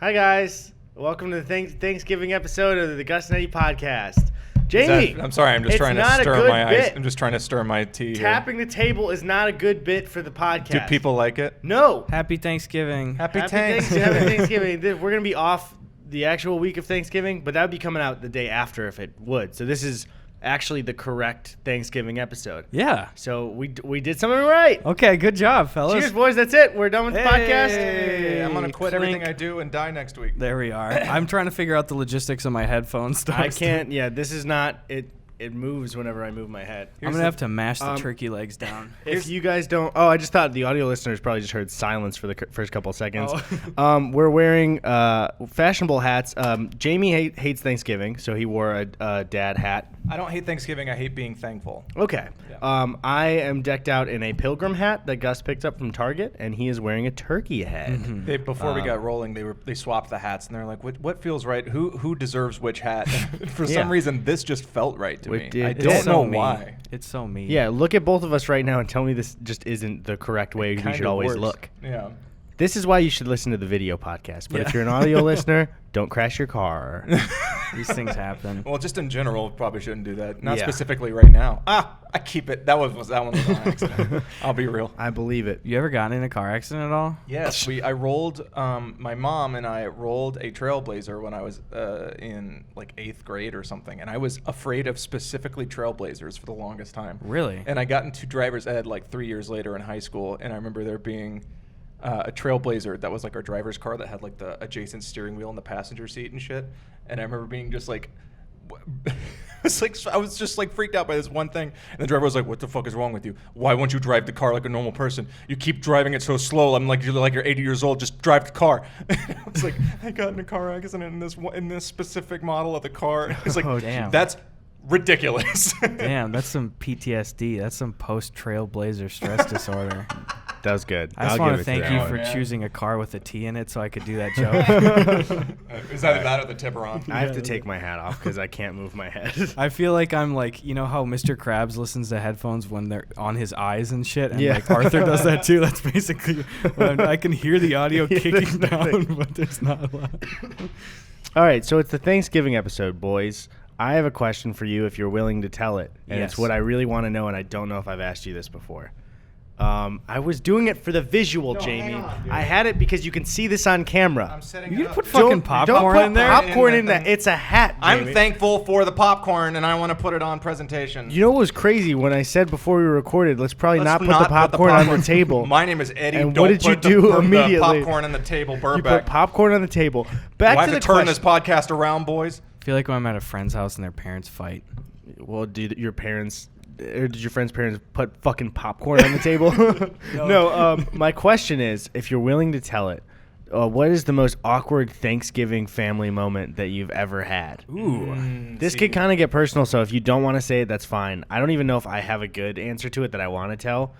Hi guys, welcome to the Thanksgiving episode of the Gus Eddy podcast. Jamie, I'm sorry. I'm just trying to stir my ice. I'm just trying to stir my tea. Tapping the table is not a good bit for the podcast. Do people like it? No. Happy Thanksgiving. Happy Thanksgiving. We're gonna be off the actual week of Thanksgiving, but that would be coming out the day after if it would. So this is actually the correct Thanksgiving episode. Yeah. So we did something right. Okay, good job, fellas. Cheers, boys. That's it. We're done with the podcast. Hey, I'm gonna quit Clink. everything I do and die next week. There we are. I'm trying to figure out the logistics of my headphone stuff. I can't. Yeah, this is not it. It moves whenever I move my head. I'm going to have to mash the turkey legs down. If you guys don't... Oh, I just thought the audio listeners probably just heard silence for the first couple of seconds. Oh. We're wearing fashionable hats. Jamie hates Thanksgiving, so he wore a dad hat. I don't hate Thanksgiving. I hate being thankful. Okay. Yeah. I am decked out in a pilgrim hat that Gus picked up from Target, and he is wearing a turkey head. Mm-hmm. Before we got rolling, they swapped the hats, and they're like, "What feels right? Who deserves which hat?" For some reason, this just felt right to me. I don't know why. It's so mean. Yeah, look at both of us right now and tell me this just isn't the correct way we should always look. Yeah. This is why you should listen to the video podcast. But if you're an audio listener, don't crash your car. These things happen. Well, just in general, probably shouldn't do that. Not specifically right now. I keep it. That one was an accident. I'll be real. I believe it. You ever gotten in a car accident at all? Yes, I rolled. My mom and I rolled a Trailblazer when I was in like 8th grade or something, and I was afraid of specifically Trailblazers for the longest time. Really? And I got into driver's ed like 3 years later in high school, and I remember there being a Trailblazer that was like our driver's car that had like the adjacent steering wheel in the passenger seat and shit. And I remember being just like, I was just like freaked out by this one thing. And the driver was like, "What the fuck is wrong with you? Why won't you drive the car like a normal person? You keep driving it so slow. I'm like, you're 80 years old. Just drive the car." And I was like, I got in a car accident in this specific model of the car. It's like, oh, damn. That's ridiculous. Damn, that's some PTSD. That's some post-Trailblazer stress disorder. That was good. I just want to thank you for choosing a car with a T in it so I could do that joke. Is either that or the tipper on? I have to take my hat off because I can't move my head. I feel like I'm like, you know how Mr. Krabs listens to headphones when they're on his eyes and shit? And like Arthur does that too. That's basically what I can hear the audio kicking down, but there's not a lot. All right, so it's the Thanksgiving episode, boys. I have a question for you if you're willing to tell it. And it's what I really want to know, and I don't know if I've asked you this before. I was doing it for the visual, Jamie. I had it because you can see this on camera. I'm setting You it can up. put fucking popcorn in there. Popcorn in that. It's a hat, Jamie. I'm thankful for the popcorn, and I want to put it on presentation. You know what was crazy when I said before we recorded, let's not put the popcorn on the table. My name is Eddie. And Don't what did you put do immediately? The popcorn on the table, Burbank. You put popcorn on the table. Do I Back have to the to turn question. this podcast around, boys? I feel like when I'm at a friend's house and their parents fight. Well, did your friend's parents put fucking popcorn on the table? No. My question is, if you're willing to tell it, what is the most awkward Thanksgiving family moment that you've ever had? Ooh. This could kind of get personal, so if you don't want to say it, that's fine. I don't even know if I have a good answer to it that I want to tell.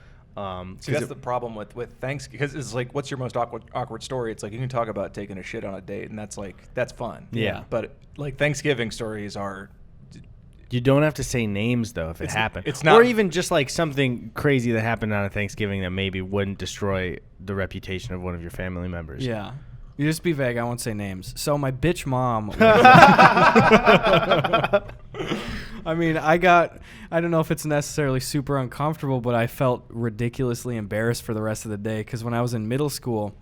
See, that's the problem with Thanksgiving, because it's like, what's your most awkward story? It's like you can talk about taking a shit on a date, and that's fun. Yeah. But like Thanksgiving stories are. You don't have to say names, though, if it happened. It's not. Or even just like something crazy that happened on a Thanksgiving that maybe wouldn't destroy the reputation of one of your family members. Yeah. You just be vague. I won't say names. So my bitch mom. I mean, I don't know if it's necessarily super uncomfortable, but I felt ridiculously embarrassed for the rest of the day because when I was in middle school,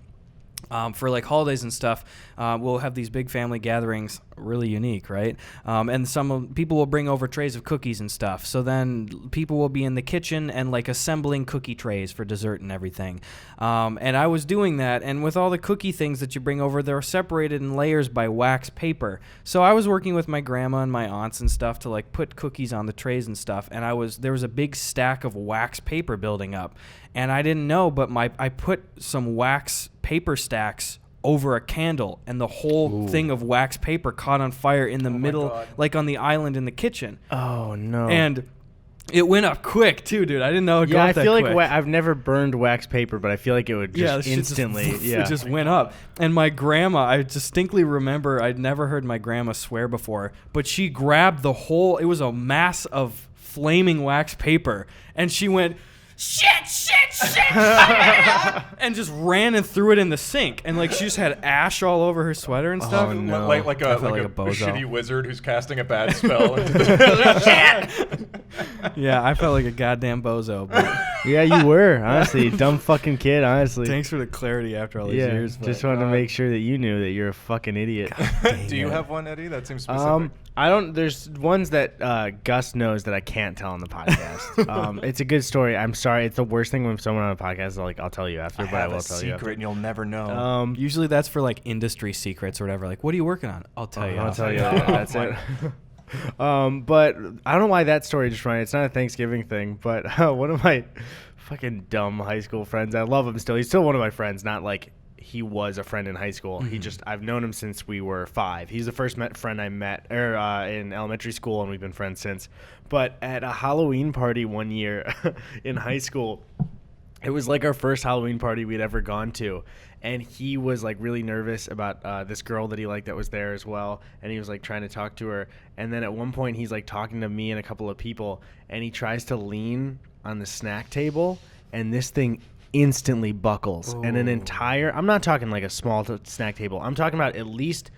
for like holidays and stuff, we'll have these big family gatherings, really unique, right? And people will bring over trays of cookies and stuff. So then people will be in the kitchen and like assembling cookie trays for dessert and everything. And I was doing that, and with all the cookie things that you bring over, they're separated in layers by wax paper. So I was working with my grandma and my aunts and stuff to like put cookies on the trays and stuff, and there was a big stack of wax paper building up. And I didn't know, but I put some wax paper stacks over a candle, and the whole thing of wax paper caught on fire in the middle, like on the island in the kitchen. Oh, no. And it went up quick, too, dude. I didn't know it got that quick. Yeah, I feel like I've never burned wax paper, but I feel like it would just instantly. It just went up. And my grandma, I distinctly remember, I'd never heard my grandma swear before, but she grabbed it was a mass of flaming wax paper, and she went, shit, and just ran and threw it in the sink. And like she just had ash all over her sweater and stuff. Oh, no. Like a bozo. shitty wizard who's casting a bad spell. Into the Yeah, I felt like a goddamn bozo. But Yeah, you were, honestly. Dumb fucking kid, honestly. thanks for the clarity after all these years. But just wanted to make sure that you knew that you're a fucking idiot. Do you have one, Eddie? That seems specific. I don't. There's ones that Gus knows that I can't tell on the podcast. It's a good story. I'm sorry. It's the worst thing when someone on a podcast is like, I'll tell you after, but I will tell you after. And you'll never know. Usually that's for like industry secrets or whatever. Like, what are you working on? I'll tell you. I'll tell you. That's it. But I don't know why that story just ran. It's not a Thanksgiving thing, but one of my fucking dumb high school friends. I love him still. He's still one of my friends. Not like he was a friend in high school. Mm-hmm. I've known him since we were 5. He's the first friend I met in elementary school, and we've been friends since. But at a Halloween party one year in high school, it was like our first Halloween party we'd ever gone to. And he was like really nervous about this girl that he liked that was there as well. And he was like trying to talk to her. And then at one point he's like talking to me and a couple of people, and he tries to lean on the snack table, and this thing instantly buckles. Ooh. And I'm not talking like a small snack table. I'm talking about at least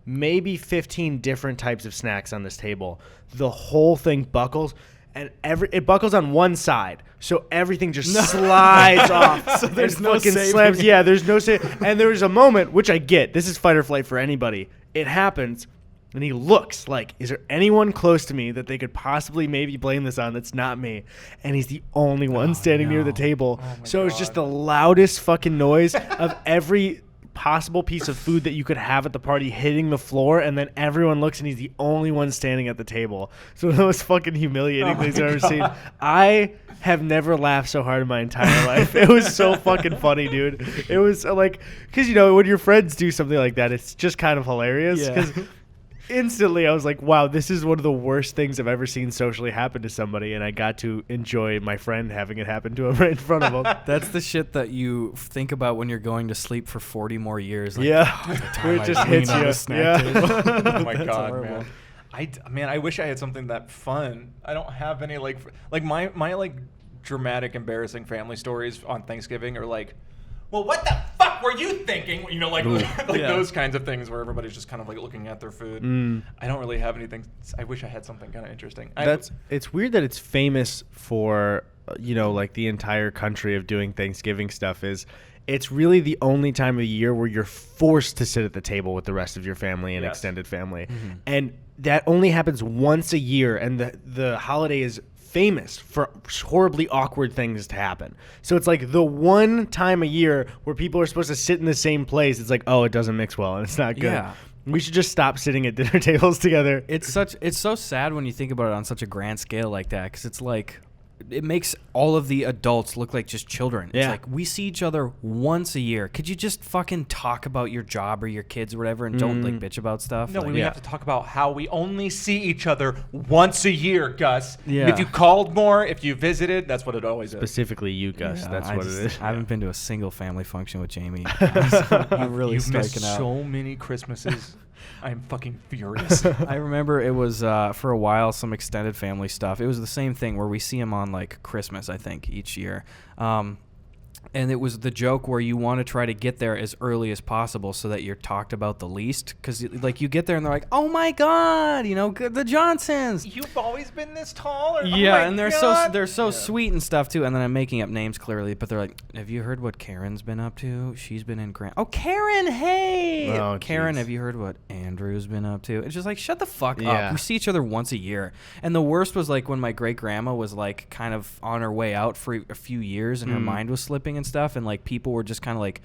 maybe 15 different types of snacks on this table. The whole thing buckles. And it buckles on one side, so everything just slides off. So there's no saving. Yeah, there's no saving. And there was a moment, which I get. This is fight or flight for anybody. It happens, and he looks like, is there anyone close to me that they could possibly maybe blame this on that's not me? And he's the only one standing near the table. So it's just the loudest fucking noise of every possible piece of food that you could have at the party hitting the floor, and then everyone looks and he's the only one standing at the table. So the most fucking humiliating things I've ever seen. I have never laughed so hard in my entire life. It was so fucking funny, dude. It was like, because when your friends do something like that, it's just kind of hilarious. Because instantly I was like, wow, this is one of the worst things I've ever seen socially happen to somebody, and I got to enjoy my friend having it happen to him right in front of him. That's the shit that you think about when you're going to sleep for 40 more years. Like, where it just hits you. Oh my God, horrible. Man. I wish I had something that fun. I don't have any like my like dramatic, embarrassing family stories on Thanksgiving are like, well, what the fuck were you thinking? Those kinds of things where everybody's just kind of like looking at their food. I don't really have anything. I wish I had something kind of interesting. It's weird that it's famous for, like the entire country of doing Thanksgiving stuff. It's really the only time of year where you're forced to sit at the table with the rest of your family and extended family. Mm-hmm. And that only happens once a year, and the holiday is famous for horribly awkward things to happen. So it's like the one time a year where people are supposed to sit in the same place. It's like, oh, it doesn't mix well and it's not good. Yeah. We should just stop sitting at dinner tables together. It's so sad when you think about it on such a grand scale like that, because it's like, it makes all of the adults look like just children. It's like, we see each other once a year. Could you just fucking talk about your job or your kids or whatever, and don't like bitch about stuff? No, like, we have to talk about how we only see each other once a year, Gus. Yeah. If you called more, if you visited, that's what it always is. Specifically you, Gus. Yeah, that's what it is. I haven't been to a single family function with Jamie. I'm really You've striking missed out. So many Christmases. I am fucking furious. I remember it was for a while some extended family stuff. It was the same thing where we see him on like Christmas, I think, each year. And it was the joke where you want to try to get there as early as possible so that you're talked about the least. Because like you get there and they're like, oh my God, the Johnsons. You've always been this tall? And they're so sweet and stuff too. And then I'm making up names clearly, but they're like, have you heard what Karen's been up to? She's been in Oh, Karen, hey. Oh, Karen, have you heard what Andrew's been up to? It's just like, shut the fuck up. We see each other once a year. And the worst was like when my great grandma was like kind of on her way out for a few years and her mind was slipping and stuff, and like people were just kind of like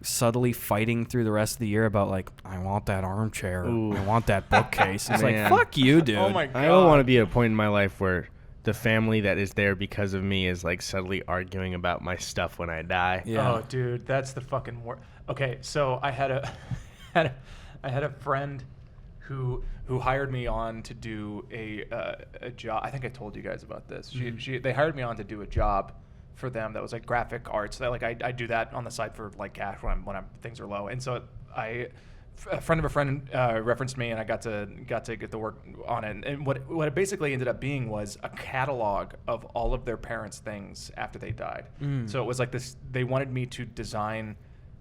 subtly fighting through the rest of the year about like, I want that armchair. Ooh. I want that bookcase. It's like, fuck you, dude. Oh my God. I don't want to be at a point in my life where the family that is there because of me is like subtly arguing about my stuff when I die. Yeah. Oh, dude, that's the fucking worst. Okay, so I had a friend who hired me on to do a job. I think I told you guys about this. They hired me on to do a job for them that was like graphic arts. That like I do that on the side for like cash when things are low. And so I a friend of a friend referenced me, and I got to get the work on it. And what it basically ended up being was a catalog of all of their parents' things after they died. So it was like this. They wanted me to design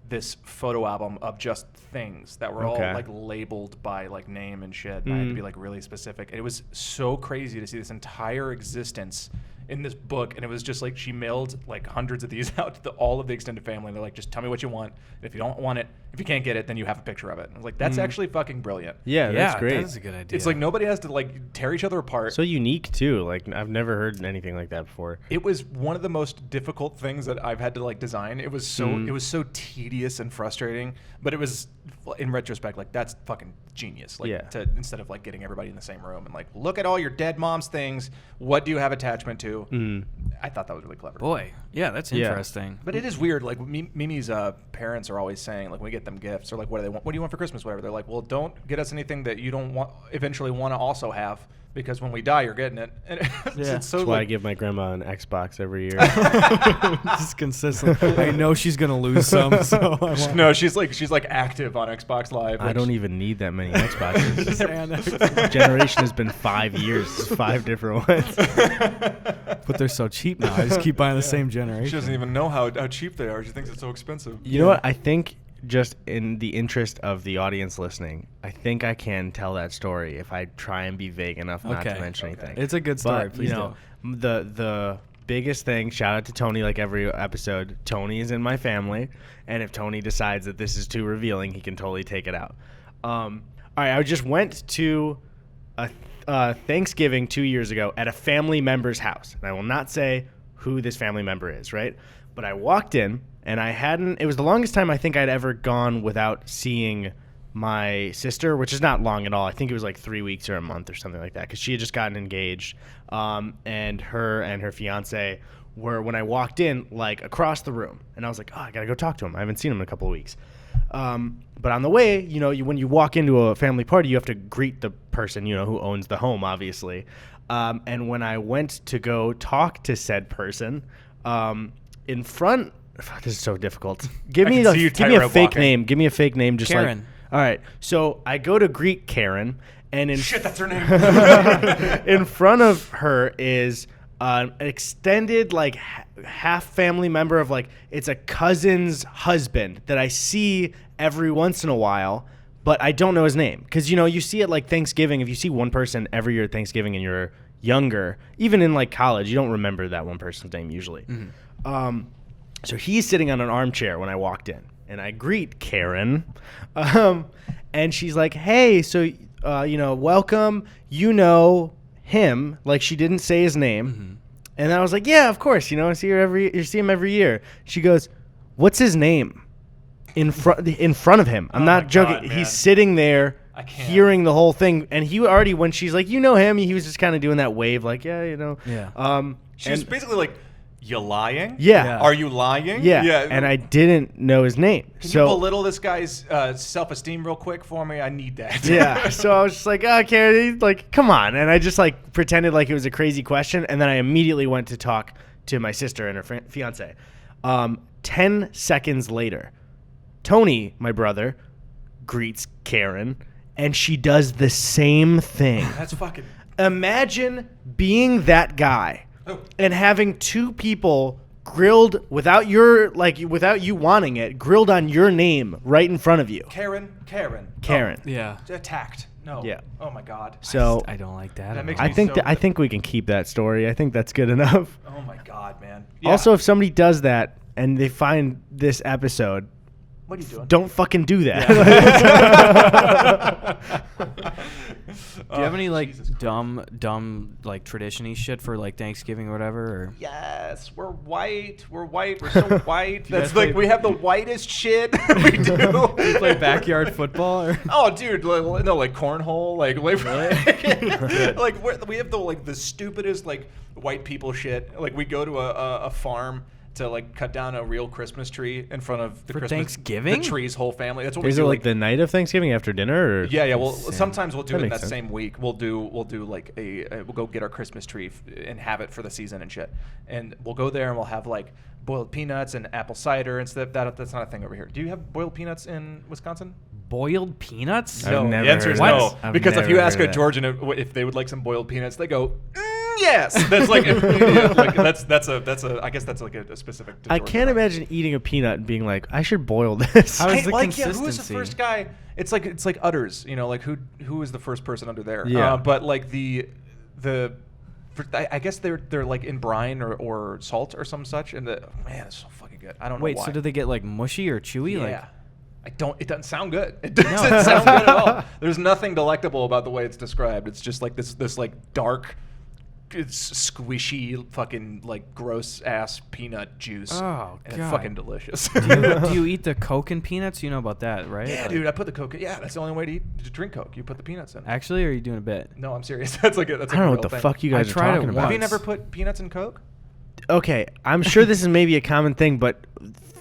this photo album of just things that were all like labeled by like name and shit. And I had to be like really specific. And it was so crazy to see this entire existence in this book, and it was just like she mailed like hundreds of these out to all of the extended family. They're like, just tell me what you want. And if you don't want it, if you can't get it, then you have a picture of it. And I was like, that's actually fucking brilliant. Yeah, that's great. That's a good idea. It's like nobody has to like tear each other apart. So unique too. Like I've never heard anything like that before. It was one of the most difficult things that I've had to like design. It was so tedious and frustrating, but it was in retrospect like that's fucking genius. Like to instead of like getting everybody in the same room and like look at all your dead mom's things. What do you have attachment to? I thought that was really clever. Boy, yeah, that's interesting. But it is weird. Like Mimi's parents are always saying, like when we get them gifts, or like what do they want? What do you want for Christmas? Whatever. They're like, well, don't get us anything that you don't want eventually want to also have, because when we die, you're getting it. And it's so that's why I give my grandma an Xbox every year. Just consistent. I know she's gonna lose some. So no, she's like active on Xbox Live. I don't even need that many Xboxes. Generation has been 5 years, 5 different ones. But they're so cheap now. I just keep buying the same generation. She doesn't even know how cheap they are. She thinks it's so expensive. You know what? I think just in the interest of the audience listening, I think I can tell that story if I try and be vague enough not to mention anything. It's a good story. But, please the biggest thing, shout out to Tony, like every episode, Tony is in my family, and if Tony decides that this is too revealing, he can totally take it out. All right, I just went to a Thanksgiving 2 years ago at a family member's house, and I will not say who this family member is, right? But I walked in, and it was the longest time I think I'd ever gone without seeing my sister, which is not long at all. I think it was like 3 weeks or a month or something like that, because she had just gotten engaged, and her fiance were, when I walked in, like across the room, and I was like, oh, I gotta go talk to him. I haven't seen him in a couple of weeks. But on the way, when you walk into a family party, you have to greet the person, who owns the home, obviously. And when I went to go talk to said person, in front, this is so difficult. Give me a fake name. Give me a fake name. Just Karen. All right. So I go to greet Karen, and that's her name. in front of her is an extended like half family member of like, it's a cousin's husband that I see every once in a while, but I don't know his name. Because, you see it like Thanksgiving. If you see one person every year at Thanksgiving and you're younger, even in like college, you don't remember that one person's name usually. So he's sitting on an armchair when I walked in, and I greet Karen, and she's like, hey, so, welcome, him, like she didn't say his name. And I was like, yeah, of course, I see him every year. She goes, what's his name? In front of him. I'm not joking. He's sitting there hearing the whole thing, and he already, when she's like, him, he was just kind of doing that wave like, yeah. She was basically like, you lying? Yeah. Are you lying? Yeah. And I didn't know his name. Can you belittle this guy's self-esteem real quick for me? I need that. Yeah. So I was just like, Karen, like, come on. And I just like pretended like it was a crazy question. And then I immediately went to talk to my sister and her fiance. 10 seconds later, Tony, my brother, greets Karen, and she does the same thing. That's fucking... Imagine being that guy. And having two people grilled without you wanting it, grilled on your name right in front of you. Karen. Oh, yeah. Attacked. No. Yeah. Oh my God. So I don't like that. That makes I me think so I think we can keep that story. I think that's good enough. Oh my God, man. Yeah. Also, if somebody does that and they find this episode, what are you doing? Don't fucking do that. Do you have any like dumb like tradition-y shit for like Thanksgiving or whatever? Or? Yes, we're white. We're so white. That's like we have the whitest shit. We do. You play backyard football? Or? Oh, dude, like cornhole, like we have the stupidest like white people shit. Like we go to a farm to like cut down a real Christmas tree in front of the Thanksgiving? the tree's whole family. That's what Is we do. it like the night of Thanksgiving after dinner? Or? Yeah. Well, sometimes we'll do it that sense. same week. We'll do like we'll go get our Christmas tree and have it for the season and shit. And we'll go there and we'll have like boiled peanuts and apple cider and stuff. That's not a thing over here. Do you have boiled peanuts in Wisconsin? Boiled peanuts? I've No, never the answer is heard of no. this. I've Because if you never ask heard a of that. Georgian if they would like some boiled peanuts, they go, yes. That's like immediate. Like that's a. I guess that's like a specific. I can't imagine eating a peanut and being like, I should boil this. How is the Who was consistency? the first guy? It's like udders. You know, like who was the first person under there? Yeah. But like I guess they're like in brine or salt or some such, and man, it's so fucking good. I don't know Wait, why. so do they get like mushy or chewy? Yeah. It doesn't sound good. It doesn't sound good at all. There's nothing delectable about the way it's described. It's just like this like dark, it's squishy, fucking like gross ass peanut juice. Oh, and God. It's fucking delicious. Do you eat the Coke and peanuts? You know about that, right? Yeah, Like- dude, I put the Coke. Yeah, that's the only way to drink Coke. You put the peanuts in. Actually, or are you doing a bit? No, I'm serious. That's like I don't know what the fuck you guys I are tried it talking about. Have you once. never put peanuts in Coke? Okay, I'm sure this is maybe a common thing, but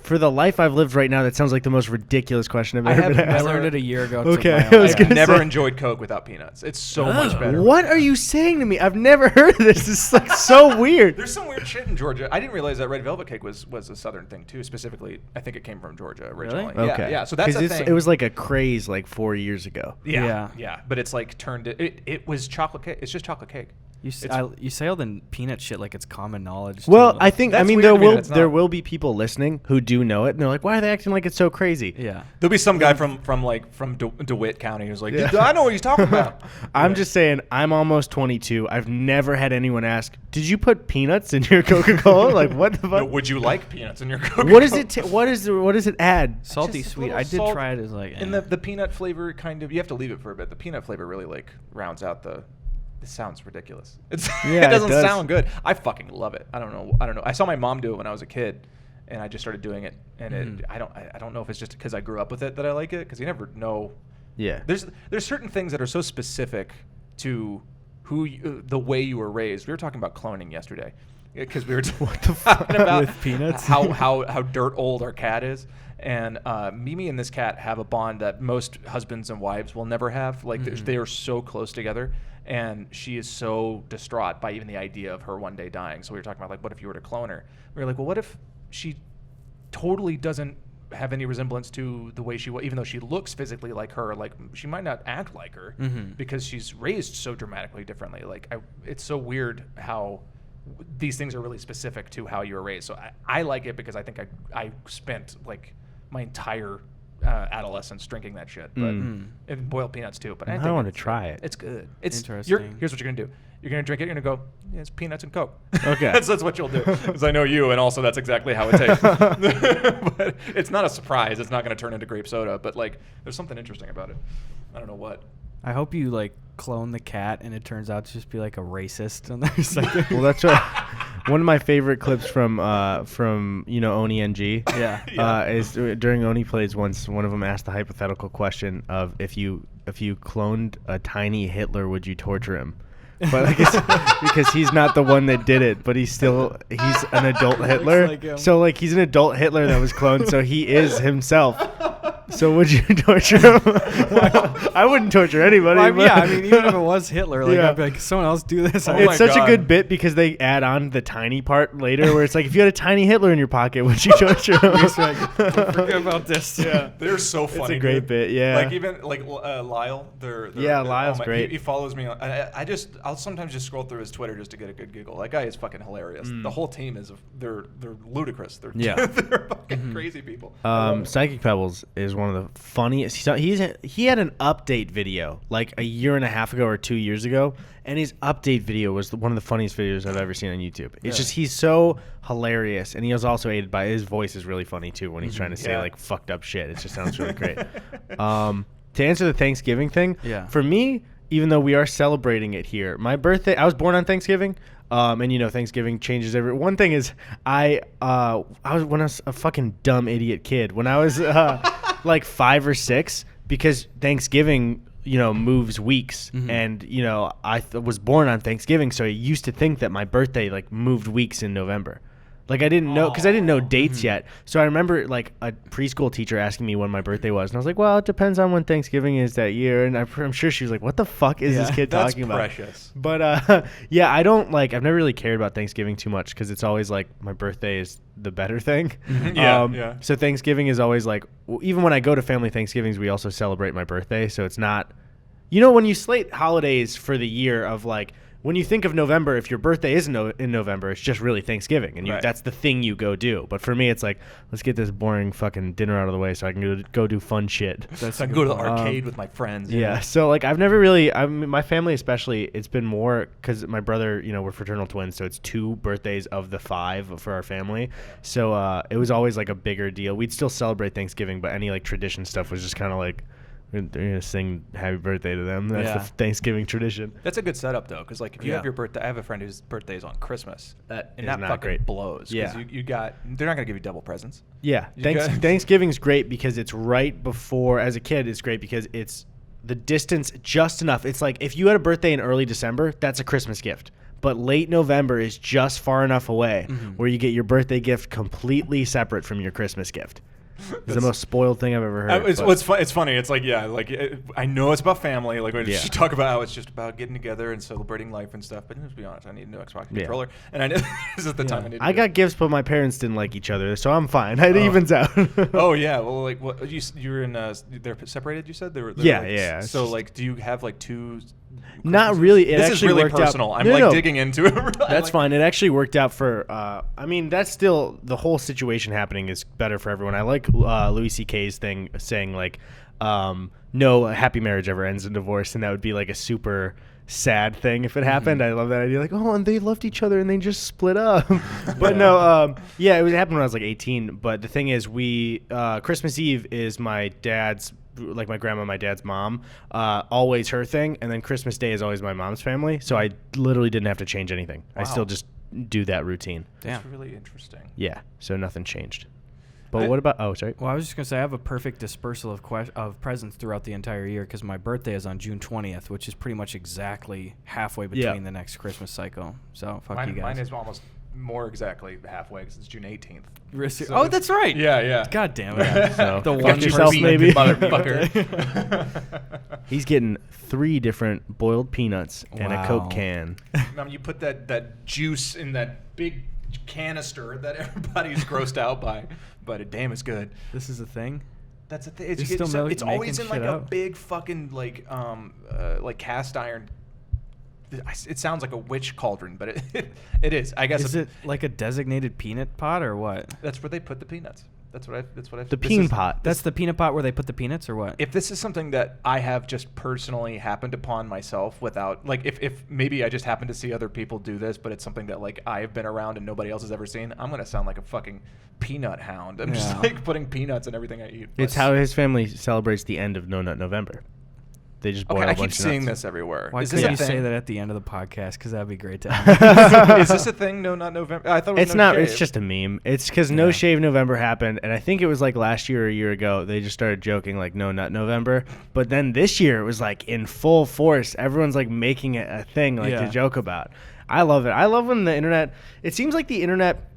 for the life I've lived right now, that sounds like the most ridiculous question I've I ever have been I asked. never- learned it a year ago. Okay, took my I was own- gonna I've never say- enjoyed Coke without peanuts. It's so much better. What are you saying to me? I've never heard of this. This is like so weird. There's some weird shit in Georgia. I didn't realize that red velvet cake was a southern thing too. Specifically, I think it came from Georgia originally. Really? Okay. Yeah. So that's 'Cause a thing. it was like a craze like 4 years ago. Yeah. But it's like turned it was chocolate cake. It's just chocolate cake. You say all the peanut shit like it's common knowledge. Well, too. I think That's there weird to me that it's there not. will be people listening who do know it, and they're like, "Why are they acting like it's so crazy?" Yeah. There'll be some guy from DeWitt County who's like, Yeah. I know what he's talking about. I'm just saying, I'm almost 22. I've never had anyone ask, "Did you put peanuts in your Coca-Cola?" Like, what the No, fuck? would you like peanuts in your Coke? What is it? What does it add? Salty Just a sweet. little I did salt. try it as like. And the peanut flavor kind of, you have to leave it for a bit. The peanut flavor really like rounds out the. This sounds ridiculous. Yeah, it doesn't it does. sound good. I fucking love it. I don't know. I saw my mom do it when I was a kid, and I just started doing it. And I don't know if it's just because I grew up with it that I like it, because you never know. Yeah. There's certain things that are so specific to the way you were raised. We were talking about cloning yesterday, because we were talking about With peanuts? how dirt old our cat is. And Mimi and this cat have a bond that most husbands and wives will never have. Like they are so close together, and she is so distraught by even the idea of her one day dying. So we were talking about like, what if you were to clone her? We were like, well, what if she totally doesn't have any resemblance to the way she was, even though she looks physically like her. Like she might not act like her because she's raised so dramatically differently. Like it's so weird how these things are really specific to how you were raised. So I like it because I think I spent like my entire adolescence drinking that shit, but and boiled peanuts too. But I, I think want to it's- try it. It's good. It's Interesting. Here's what you're gonna do. You're gonna drink it. You're gonna go. Yeah, it's peanuts and Coke. Okay. that's what you'll do. Because I know you, and also that's exactly how it tastes. But it's not a surprise. It's not gonna turn into grape soda. But like, there's something interesting about it. I don't know what. I hope you like clone the cat and it turns out to just be like a racist on their second. Well, that's what one of my favorite clips from Oni NG. Yeah. Is during Oni plays once. One of them asked the hypothetical question of if you cloned a tiny Hitler, would you torture him? But I guess because he's not the one that did it, but he's an adult Hitler. like him. So like he's an adult Hitler that was cloned, so he is himself. So would you torture him? I wouldn't torture anybody. Well, but yeah, I mean, even if it was Hitler, like Yeah. I'd be like, someone else do this. Oh I'm my it's such God. a good bit because they add on the tiny part later where it's like, if you had a tiny Hitler in your pocket, would you torture him? like, don't forget about this. Yeah. They're so funny. a great dude. bit, yeah. Like even like Lyle. Lyle's great. He follows me. I'll sometimes just scroll through his Twitter just to get a good giggle. That guy is fucking hilarious. The whole team they're ludicrous. They're Yeah. they're fucking crazy people. I love it. Psychic Pebbles is one of the funniest. He had an update video like a year and a half ago or 2 years ago, and his update video was one of the funniest videos I've ever seen on YouTube. It's just he's so hilarious, and he was also aided by his voice is really funny too when he's trying to say Yeah. like fucked up shit. It just sounds really great. To answer the Thanksgiving thing, Yeah. for me, even though we are celebrating it here, my birthday, I was born on Thanksgiving. And Thanksgiving changes every. One thing is, when I was a fucking dumb idiot kid, when I was like 5 or 6, because Thanksgiving, moves weeks, and I was born on Thanksgiving, so I used to think that my birthday like moved weeks in November. Like I didn't know because I didn't know dates yet. So I remember like a preschool teacher asking me when my birthday was, and I was like, "Well, it depends on when Thanksgiving is that year." And I'm sure she was like, "What the fuck is this kid talking about?" That's precious. But yeah, I don't like. I've never really cared about Thanksgiving too much because it's always like my birthday is the better thing. Yeah. So Thanksgiving is always like, even when I go to family Thanksgivings, we also celebrate my birthday. So it's not, when you slate holidays for the year of like. When you think of November, if your birthday isn't in November, it's just really Thanksgiving, and that's the thing you go do. But for me, it's like, let's get this boring fucking dinner out of the way so I can go do fun shit. So I can go to the arcade with my friends. Yeah, so like I've never really, my family especially, it's been more because my brother, we're fraternal twins, so it's 2 birthdays of the 5 for our family. So it was always like a bigger deal. We'd still celebrate Thanksgiving, but any like tradition stuff was just kind of like, they're going to sing happy birthday to them. That's the Thanksgiving tradition. That's a good setup, though, because like if you have your birthday, I have a friend whose birthday is on Christmas. That fucking great. Blows. Yeah. They're not going to give you double presents. Yeah. Thanksgiving's great because it's right before, as a kid, it's great because it's the distance just enough. It's like if you had a birthday in early December, that's a Christmas gift. But late November is just far enough away where you get your birthday gift completely separate from your Christmas gift. It's the most spoiled thing I've ever heard. It's funny. It's like, I know it's about family. Like, when you talk about how it's just about getting together and celebrating life and stuff. But let's be honest, I need a new Xbox controller. And I know this is the time I need I got gifts, but my parents didn't like each other, so I'm fine. It evens out. Oh, yeah. Well, like, you're in, they're separated, you said? Yeah. So, like, do you have, like, 2... Not really. This is really personal. I'm digging into it. That's fine. It actually worked out for. That's still the whole situation happening is better for everyone. I like Louis C.K.'s thing saying like, no happy marriage ever ends in divorce, and that would be like a super sad thing if it happened. I love that idea. Like, and they loved each other and they just split up. But no, it happened when I was like 18. But the thing is, Christmas Eve is my dad's. Like my grandma, my dad's mom, always her thing, and then Christmas Day is always my mom's family. So I literally didn't have to change anything. Wow. I still just do that routine. That's really interesting. Yeah, so nothing changed. But what about? Oh, sorry. Well, I was just gonna say I have a perfect dispersal of presents throughout the entire year because my birthday is on June 20th, which is pretty much exactly halfway between the next Christmas cycle. So fuck you guys. Mine is almost more exactly halfway because it's June 18th. So that's right. Yeah. God damn it. So the one yourself, maybe. Motherfucker. He's getting 3 different boiled peanuts and a Coke can. You put that juice in that big canister that everybody's grossed out by, but damn, it's good. This is a thing. That's a thing. It's always in like a big fucking like cast iron. It sounds like a witch cauldron, but it is. I guess. Is it like a designated peanut pot or what? That's where they put the peanuts. That's what I've. The peanut pot. That's the peanut pot where they put the peanuts, or what? If this is something that I have just personally happened upon myself without, like, if maybe I just happen to see other people do this, but it's something that like I have been around and nobody else has ever seen, I'm gonna sound like a fucking peanut hound. I'm just like putting peanuts in everything I eat. It's how his family celebrates the end of No Nut November. They just boil a bunch of nuts. I keep seeing this everywhere. Why couldn't you say that at the end of the podcast? Because that'd be great to Is this a thing? No, not November. I thought it was it's not. Shave. It's just a meme. It's because No Shave November happened, and I think it was like last year or a year ago. They just started joking like No Nut November, but then this year it was like in full force. Everyone's like making it a thing like to joke about. I love it. I love when the internet. It seems like the internet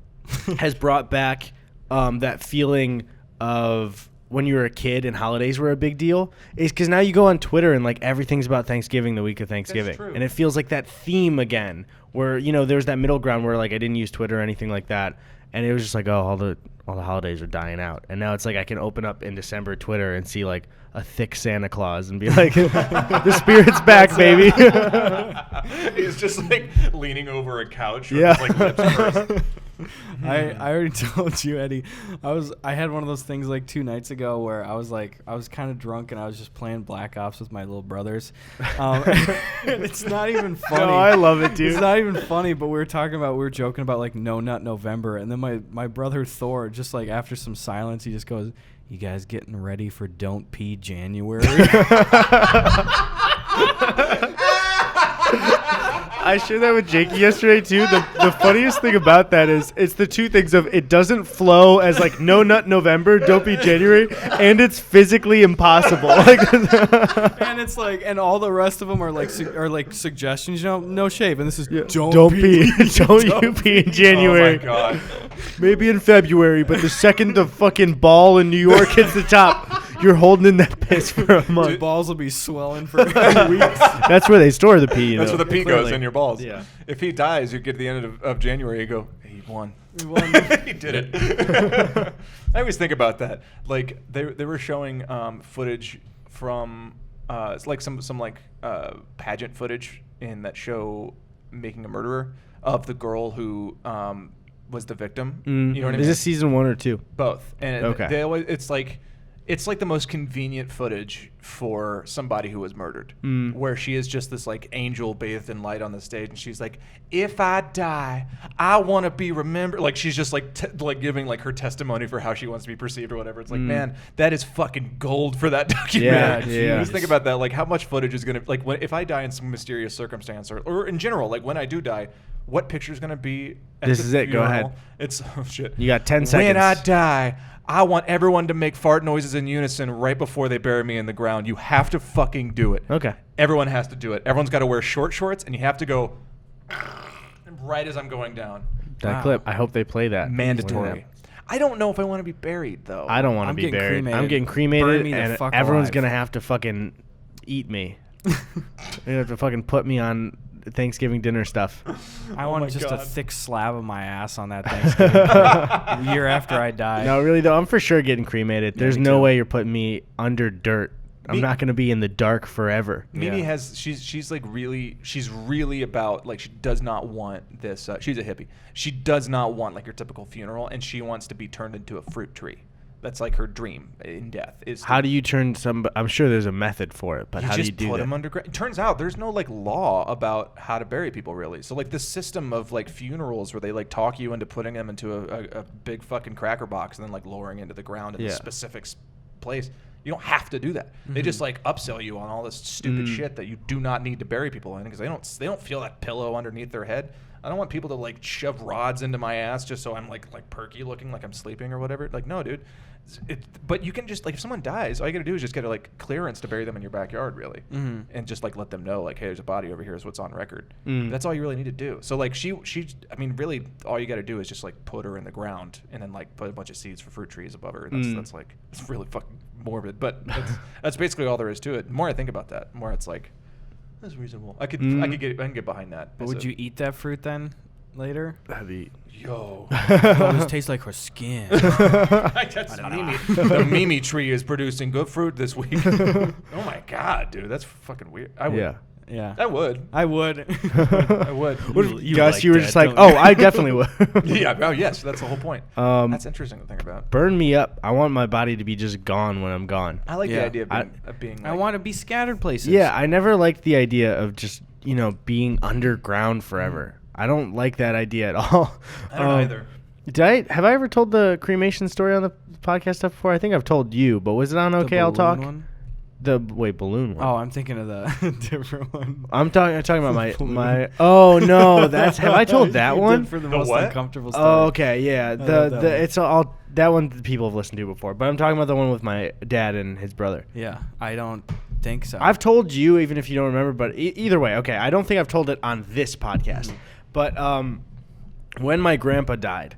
has brought back that feeling of when you were a kid and holidays were a big deal, is because now you go on Twitter and like everything's about Thanksgiving the week of Thanksgiving. And it feels like that theme again where, there's that middle ground where like I didn't use Twitter or anything like that. And it was just like, all the holidays are dying out. And now it's like I can open up in December Twitter and see like a thick Santa Claus and be like, the spirit's back, baby. He's just like leaning over a couch with his like lips pursed. I already told you, Eddie. I had one of those things like 2 nights ago where I was kind of drunk and I was just playing Black Ops with my little brothers. It's not even funny. No, I love it, dude. It's not even funny, but we were joking about like No Nut November, and then my brother Thor, just like after some silence, he just goes, "You guys getting ready for Don't Pee January?" I shared that with Jakey yesterday too. The funniest thing about that is it's the two things of it doesn't flow as like No Nut November, Don't Be January, and it's physically impossible. And it's like, and all the rest of them are like suggestions. You know, no shave, and this is don't Don't pee. you pee in January. Oh my god. Maybe in February, but the second the fucking ball in New York hits the top, you're holding in that piss for a month. Your balls will be swelling for weeks. That's where they store the pee. That's where the pee goes Clearly. in your balls. Yeah. If he dies, you get to the end of January, you go, he won. He did it. I always think about that. Like they were showing footage from it's like some pageant footage in that show Making a Murderer of the girl who was the victim. You know what I mean? Is this season 1 or 2? Both. And Okay. they always, it's like the most convenient footage for somebody who was murdered, where she is just this like angel bathed in light on the stage, and she's like, "If I die, I want to be remembered." Like she's just like like giving like her testimony for how she wants to be perceived or whatever. It's like, man, that is fucking gold for that documentary. Yeah. Just think about that. Like how much footage is gonna like if I die in some mysterious circumstance or in general, like when I do die. What picture is going to be at This the is it. Go funeral? ahead. It's, oh, shit. You got 10 seconds. When I die, I want everyone to make fart noises in unison right before they bury me in the ground. You have to fucking do it. Okay. Everyone has to do it. Everyone's got to wear short shorts, and you have to go right as I'm going down. That clip. I hope they play that. Mandatory. I don't know if I want to be buried, though. I don't want to I'm be getting buried. cremated. I'm getting Burn cremated, me the and fuck everyone's alive. going to have to fucking eat me. They have to fucking put me on Thanksgiving dinner stuff. I Oh want my just a God. thick slab of my ass on that Thanksgiving plate, year after I die. No, really though, I'm for sure getting cremated. There's me no too. way you're putting me under dirt. I'm Me- not going to be in the dark forever. Mimi Yeah. has she's like really she's really about like she does not want this she's a hippie. She does not want like your typical funeral, and she wants to be turned into a fruit tree. That's like her dream in death. Is How do you turn some? I'm sure there's a method for it, but you how just do you do put that? them underground? It turns out there's no like law about how to bury people really. So like this system of like funerals where they like talk you into putting them into a big fucking cracker box and then like lowering into the ground in a specific place. You don't have to do that. They just like upsell you on all this stupid shit that you do not need to bury people in because they don't feel that pillow underneath their head. I don't want people to like shove rods into my ass just so I'm like perky looking like I'm sleeping or whatever. Like no, dude. But you can just like if someone dies, all you gotta do is just get a like clearance to bury them in your backyard, really, and just like let them know like, hey, there's a body over here, is what's on record. That's all you really need to do. So like she, I mean, really, all you gotta do is just like put her in the ground and then like put a bunch of seeds for fruit trees above her. That's like it's really fucking morbid, but that's basically all there is to it. The more I think about that, the more it's like that's reasonable. I can get behind that. But would you eat that fruit then later? That'd be. Yo. Oh, this tastes like her skin. That's Mimi. The Mimi tree is producing good fruit this week. Oh my god, dude, that's fucking weird. I would. Yeah. Yeah. I would. I would. I would. Gus, you were just like, oh, I definitely would. Yeah. Oh, yes. That's the whole point. That's interesting to think about. Burn me up. I want my body to be just gone when I'm gone. I like the Yeah. idea of being. Like, I want to be scattered places. Yeah, I never liked the idea of just, being underground forever. I don't like that idea at all. I don't either. Have I ever told the cremation story on the podcast stuff before? I think I've told you, but was it on The Okay I'll balloon Talk? one? The balloon one. Oh, I'm thinking of the different one. I'm talking about my balloon. my. Oh no, that's have I told that You one? did for the The most what? uncomfortable story. Oh, okay, yeah. love that one. It's all that one people have listened to before, but I'm talking about the one with my dad and his brother. Yeah, I don't think so. I've told you, even if you don't remember, but either way, okay. I don't think I've told it on this podcast, but when my grandpa died,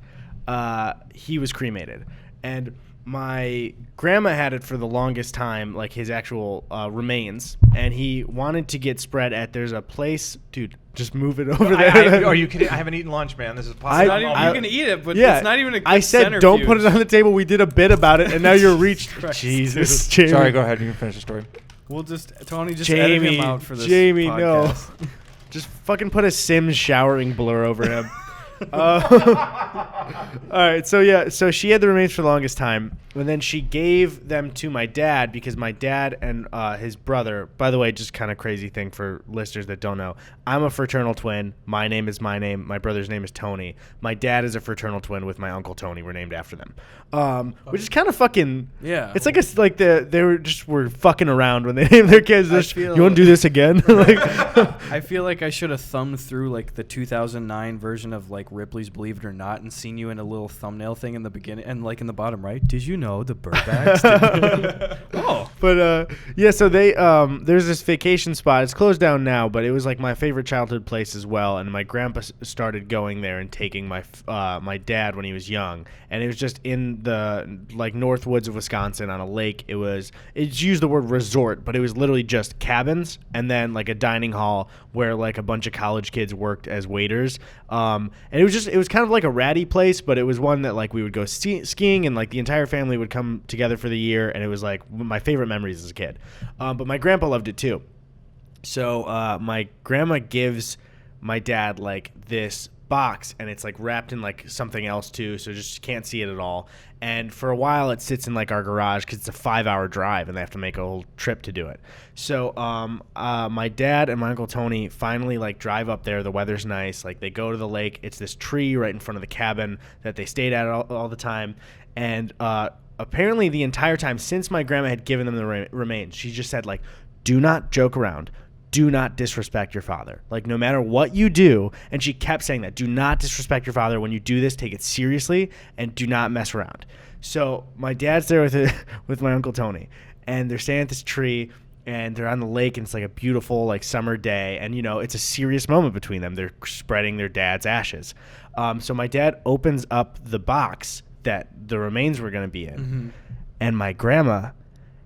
he was cremated, and my grandma had it for the longest time, like his actual remains, and he wanted to get spread at. There's a place, dude. Just move it over there. Are you kidding? I haven't eaten lunch, man. This is It's possible. not even, you can eat it, but Yeah, it's not even a good I said don't put it centrifuge. on the table. We did a bit about it, and now you're reached. Christ, Jesus, Jamie. Sorry, go ahead. You can finish the story. We'll just Tony just edit him out for this Jamie, no. podcast. Just fucking put a Sims showering blur over him. All right, so she had the remains for the longest time, and then she gave them to my dad because my dad and his brother. By the way, just kind of crazy thing for listeners that don't know, I'm a fraternal twin. My name is my name. My brother's name is Tony. My dad is a fraternal twin with my uncle Tony. We're named after them, which is kind of fucking. Yeah. It's like they were fucking around when they named their kids. You want to do this again? Like, I feel like I should have thumbed through like the 2009 version of like Ripley's Believe It or Not and seen you in a little thumbnail thing in the beginning and like in the bottom right. Did you know the Burbacks? Oh, but yeah. So they there's this vacation spot. It's closed down now, but it was like my favorite childhood place as well. And my grandpa started going there and taking my dad when he was young. And it was just in the like north woods of Wisconsin on a lake. It's used the word resort, but it was literally just cabins and then like a dining hall where like a bunch of college kids worked as waiters. And it was kind of like a ratty place, but it was one that like we would go skiing and like the entire family would come together for the year. And it was like my favorite memories as a kid. But my grandpa loved it too. So my grandma gives my dad like this box, and it's like wrapped in like something else too, so just can't see it at all. And for a while it sits in like our garage because it's a 5-hour drive and they have to make a whole trip to do it. So my dad and my uncle Tony finally like drive up there. The weather's nice, like they go to the lake. It's this tree right in front of the cabin that they stayed at all the time. And apparently the entire time since my grandma had given them the remains, she just said like, do not joke around. Do not disrespect your father. Like, no matter what you do, and she kept saying that, do not disrespect your father. When you do this, take it seriously and do not mess around. So my dad's there with my Uncle Tony, and they're staying at this tree, and they're on the lake, and it's like a beautiful like summer day, and it's a serious moment between them. They're spreading their dad's ashes. So my dad opens up the box that the remains were going to be in, and my grandma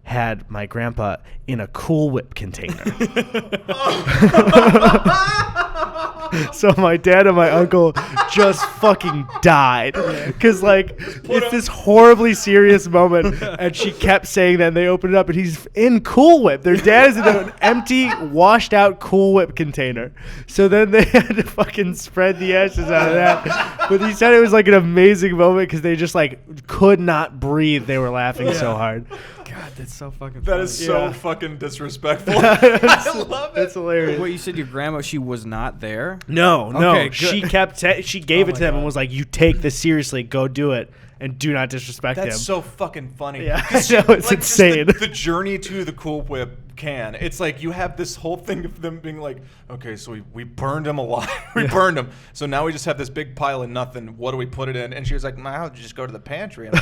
had my grandpa in a Cool Whip container. So my dad and my uncle just fucking died because like it's this horribly serious moment, and she kept saying that, and they opened it up and he's in Cool Whip. Their dad is in an empty washed out Cool Whip container. So then they had to fucking spread the ashes out of that. But he said it was like an amazing moment because they just like could not breathe. They were laughing so hard. God, that's so fucking funny. That is so fucking disrespectful. I love it. It's hilarious. Wait, you said your grandma, she was not there? No. Okay, good. She kept she gave it to them and was like, you take this seriously, go do it, and do not disrespect him. That's so fucking funny. Yeah, I know, it's insane. The journey to the Cool Whip can. It's like you have this whole thing of them being like, okay, so we burned him alive. We burned him. So now we just have this big pile of nothing. What do we put it in? And she was like, I'll just go to the pantry and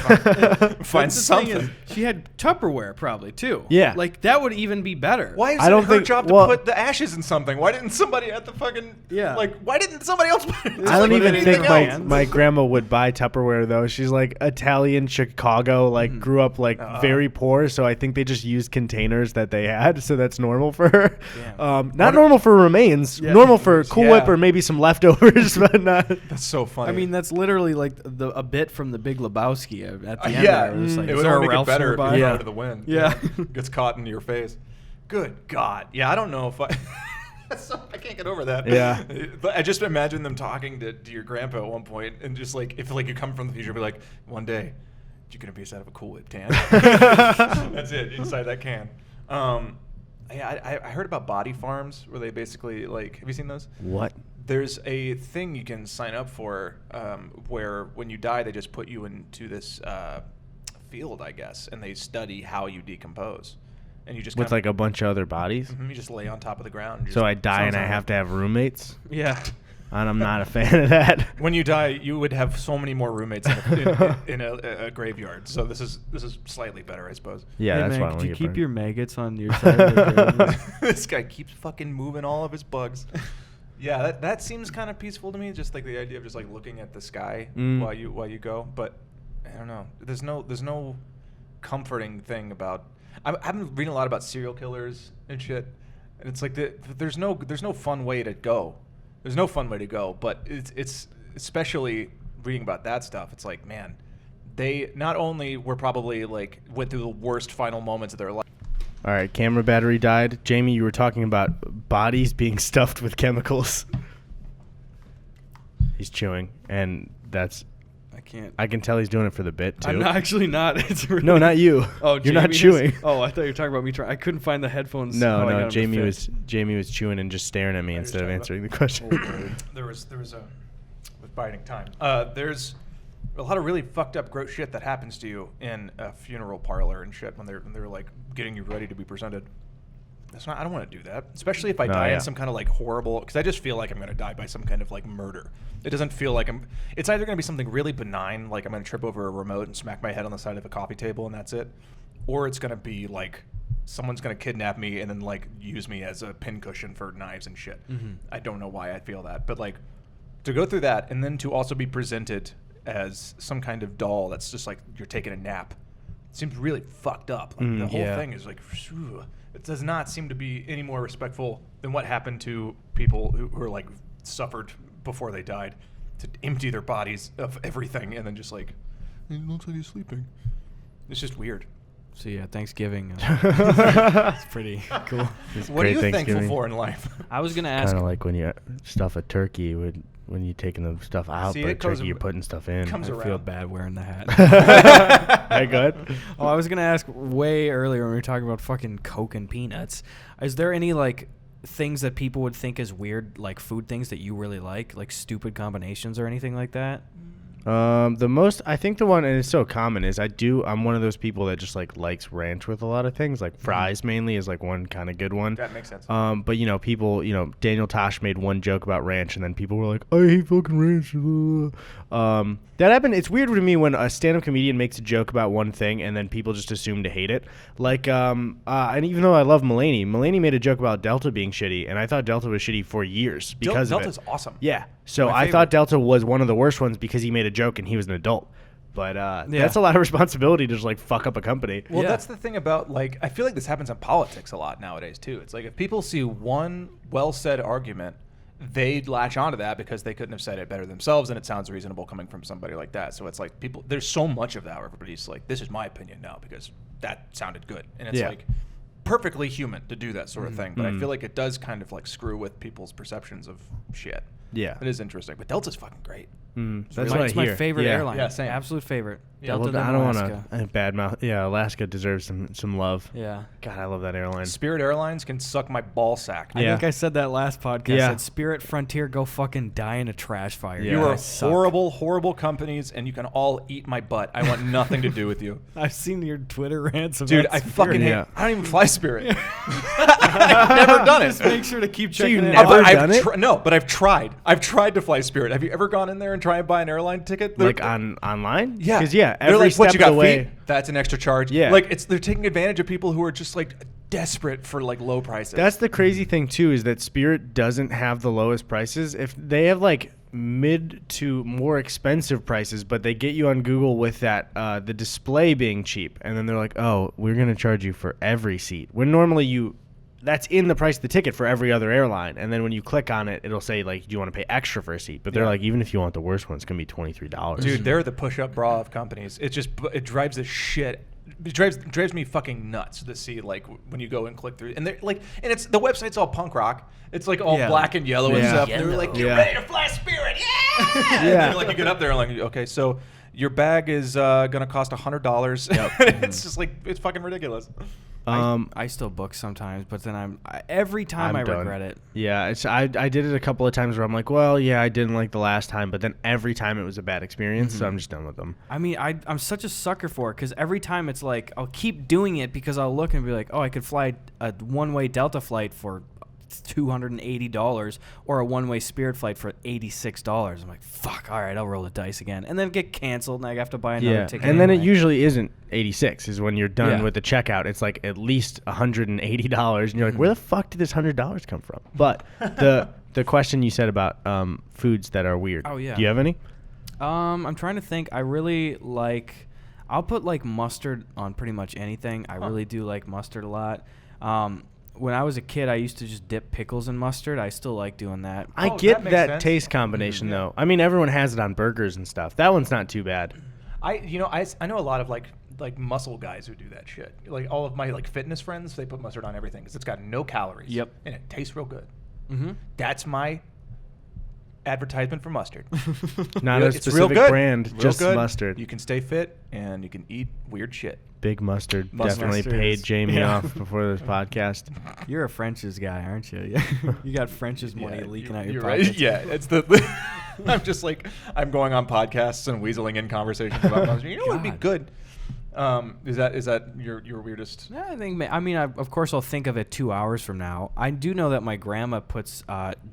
find something. She had Tupperware probably too. Yeah. Like that would even be better. Why is it her job to put the ashes in something? Why didn't somebody at the fucking why didn't somebody else put it? I don't even think my grandma would buy Tupperware though. She's like Italian Chicago, like grew up like very poor, so I think they just used containers that they had, so that's normal for her. Not normal for remains, normal for Cool Whip or maybe some leftovers, but not. That's so funny. I mean, that's literally like a bit from The Big Lebowski at the end. Yeah, there. It was like, it would only make it better if you yeah. go to the wind. Yeah, gets caught into your face. Good God. Yeah, I don't know if I can't get over that. Yeah. But I just imagine them talking to your grandpa at one point, and just like if like you come from the future, be like, one day you're gonna be inside of a Cool Whip can. That's it, inside that can. Yeah, I heard about body farms where they basically like. Have you seen those? What? There's a thing you can sign up for where when you die, they just put you into this field, I guess, and they study how you decompose. And you just with like a bunch of other bodies. You just lay on top of the ground. So I die and I have to have roommates. Yeah. And I'm not a fan of that. When you die, you would have so many more roommates in a graveyard. So this is slightly better, I suppose. Yeah, hey that's man, why. Could you keep your maggots on your side of the grave? This guy keeps fucking moving all of his bugs. Yeah, that seems kind of peaceful to me. Just like the idea of just like looking at the sky while you go. But I don't know. There's no comforting thing about. I've been reading a lot about serial killers and shit, and it's like there's no fun way to go. There's no fun way to go, but it's especially reading about that stuff. It's like, man, they not only were probably like went through the worst final moments of their life. All right, camera battery died. Jamie, you were talking about bodies being stuffed with chemicals. He's chewing, and that's. I can't. I can tell he's doing it for the bit too. I'm actually not. It's really no, not you. Oh, you're not chewing. Oh, I thought you were talking about me trying. I couldn't find the headphones. No. Jamie was chewing and just staring at me instead of answering the question. There was with biding time. There's a lot of really fucked up gross shit that happens to you in a funeral parlor and shit when they're like getting you ready to be presented. I don't want to do that, especially if I die in some kind of like horrible, because I just feel like I'm going to die by some kind of like murder. It doesn't feel like it's either going to be something really benign, like I'm going to trip over a remote and smack my head on the side of a coffee table and that's it. Or it's going to be like someone's going to kidnap me and then like use me as a pincushion for knives and shit. Mm-hmm. I don't know why I feel that, but like to go through that and then to also be presented as some kind of doll that's just like you're taking a nap seems really fucked up. Like the whole thing is like, phew. It does not seem to be any more respectful than what happened to people who are like suffered before they died, to empty their bodies of everything and then just like, it looks like he's sleeping. It's just weird. So yeah, Thanksgiving. It's pretty cool. What are you thankful for in life? I was gonna ask. Kind of like when you stuff a turkey when you're taking the stuff out, but a turkey you're putting stuff in. I feel bad wearing the hat. Hey, good. Oh, I was gonna ask way earlier when we were talking about fucking Coke and peanuts. Is there any like things that people would think is weird, like food things that you really like stupid combinations or anything like that? I think the one, and it's so common, is I'm one of those people that just like likes ranch with a lot of things, like fries mainly is like one kind of good one. That makes sense. But people, Daniel Tosh made one joke about ranch and then people were like, I hate fucking ranch. That happened. It's weird to me when a stand-up comedian makes a joke about one thing and then people just assume to hate it. Like, and even though I love Mulaney made a joke about Delta being shitty, and I thought Delta was shitty for years because Delta's of it. awesome. Yeah. So I thought Delta was one of the worst ones because he made a joke and he was an adult. But that's a lot of responsibility to just like fuck up a company. Well, that's the thing about like, I feel like this happens in politics a lot nowadays too. It's like if people see one well-said argument, they'd latch onto that because they couldn't have said it better themselves, and it sounds reasonable coming from somebody like that. So it's like there's so much of that where everybody's like, this is my opinion now because that sounded good. And it's like perfectly human to do that sort of thing. But I feel like it does kind of like screw with people's perceptions of shit. Yeah. It is interesting. But Delta's fucking great. That's what It's my favorite airline. Yeah, same. Absolute favorite. Yeah, Delta I don't want Alaska. to badmouth. Yeah, Alaska deserves some love. Yeah. God, I love that airline. Spirit Airlines can suck my ball sack. I think I said that last podcast. Yeah. I said Spirit, Frontier, go fucking die in a trash fire. Yeah. You are suck. horrible, horrible companies, and you can all eat my butt. I want nothing to do with you. I've seen your Twitter rants about Dude, I Spirit. fucking hate. I don't even fly Spirit. I've never done it. Just make sure to keep checking you it never out. done it? No, but I've tried. I've tried to fly Spirit. Have you ever gone in there and tried to buy an airline ticket? Like online? Yeah. Because, every they're like, step what, you got of the way. feet? That's an extra charge. Yeah. Like, they're taking advantage of people who are just, like, desperate for, like, low prices. That's the crazy thing, too, is that Spirit doesn't have the lowest prices. If they have, like, mid to more expensive prices, but they get you on Google with that, the display being cheap. And then they're like, oh, we're going to charge you for every seat. When normally that's in the price of the ticket for every other airline. And then when you click on it, it'll say, like, do you want to pay extra for a seat? But they're like, even if you want the worst one, it's going to be $23. Dude, they're the push-up bra of companies. It drives the shit. It drives me fucking nuts to see, like, when you go and click through. And they're like, and it's the website's all punk rock. It's like all black and yellow and stuff. And they're like, you're ready to fly Spirit. Yeah. And then, like, you get up there and like, okay, so your bag is gonna cost $100. Yep. It's just like, it's fucking ridiculous. I still book sometimes, but then every time I regret it. Yeah, I did it a couple of times where I'm like, well, yeah, I didn't like the last time, but then every time it was a bad experience, so I'm just done with them. I mean, I'm such a sucker for it because every time it's like I'll keep doing it because I'll look and be like, oh, I could fly a one-way Delta flight for $280 or a one-way Spirit flight for $86. I'm like, fuck, all right, I'll roll the dice again, and then get canceled, and I have to buy another ticket. And then it anyway. usually isn't 86. Is when you're done with the checkout, it's like at least $180, and you're like, where the fuck did this $100 come from? But the question you said about foods that are weird. Oh yeah. Do you have any? I'm trying to think. I really like. I'll put like mustard on pretty much anything. I really do like mustard a lot. When I was a kid, I used to just dip pickles in mustard. I still like doing that. I get makes that sense. taste combination though. I mean, everyone has it on burgers and stuff. That one's not too bad. I know a lot of like muscle guys who do that shit. Like all of my like fitness friends, they put mustard on everything because it's got no calories. Yep. And it tastes real good. Mm-hmm. That's my advertisement for mustard. Not a It's real specific good. brand, Real just good. mustard. You can stay fit and you can eat weird shit. Big mustard. Mustard. Definitely Mustard paid is- Jamie yeah. off before this podcast. You're a French's guy, aren't you? You got French's money leaking out your you're pockets. right. Yeah, it's the. I'm just like I'm going on podcasts and weaseling in conversations about mustard. You know what would be God. good? Is that your weirdest? Yeah, I think. I mean, of course, I'll think of it 2 hours from now. I do know that my grandma puts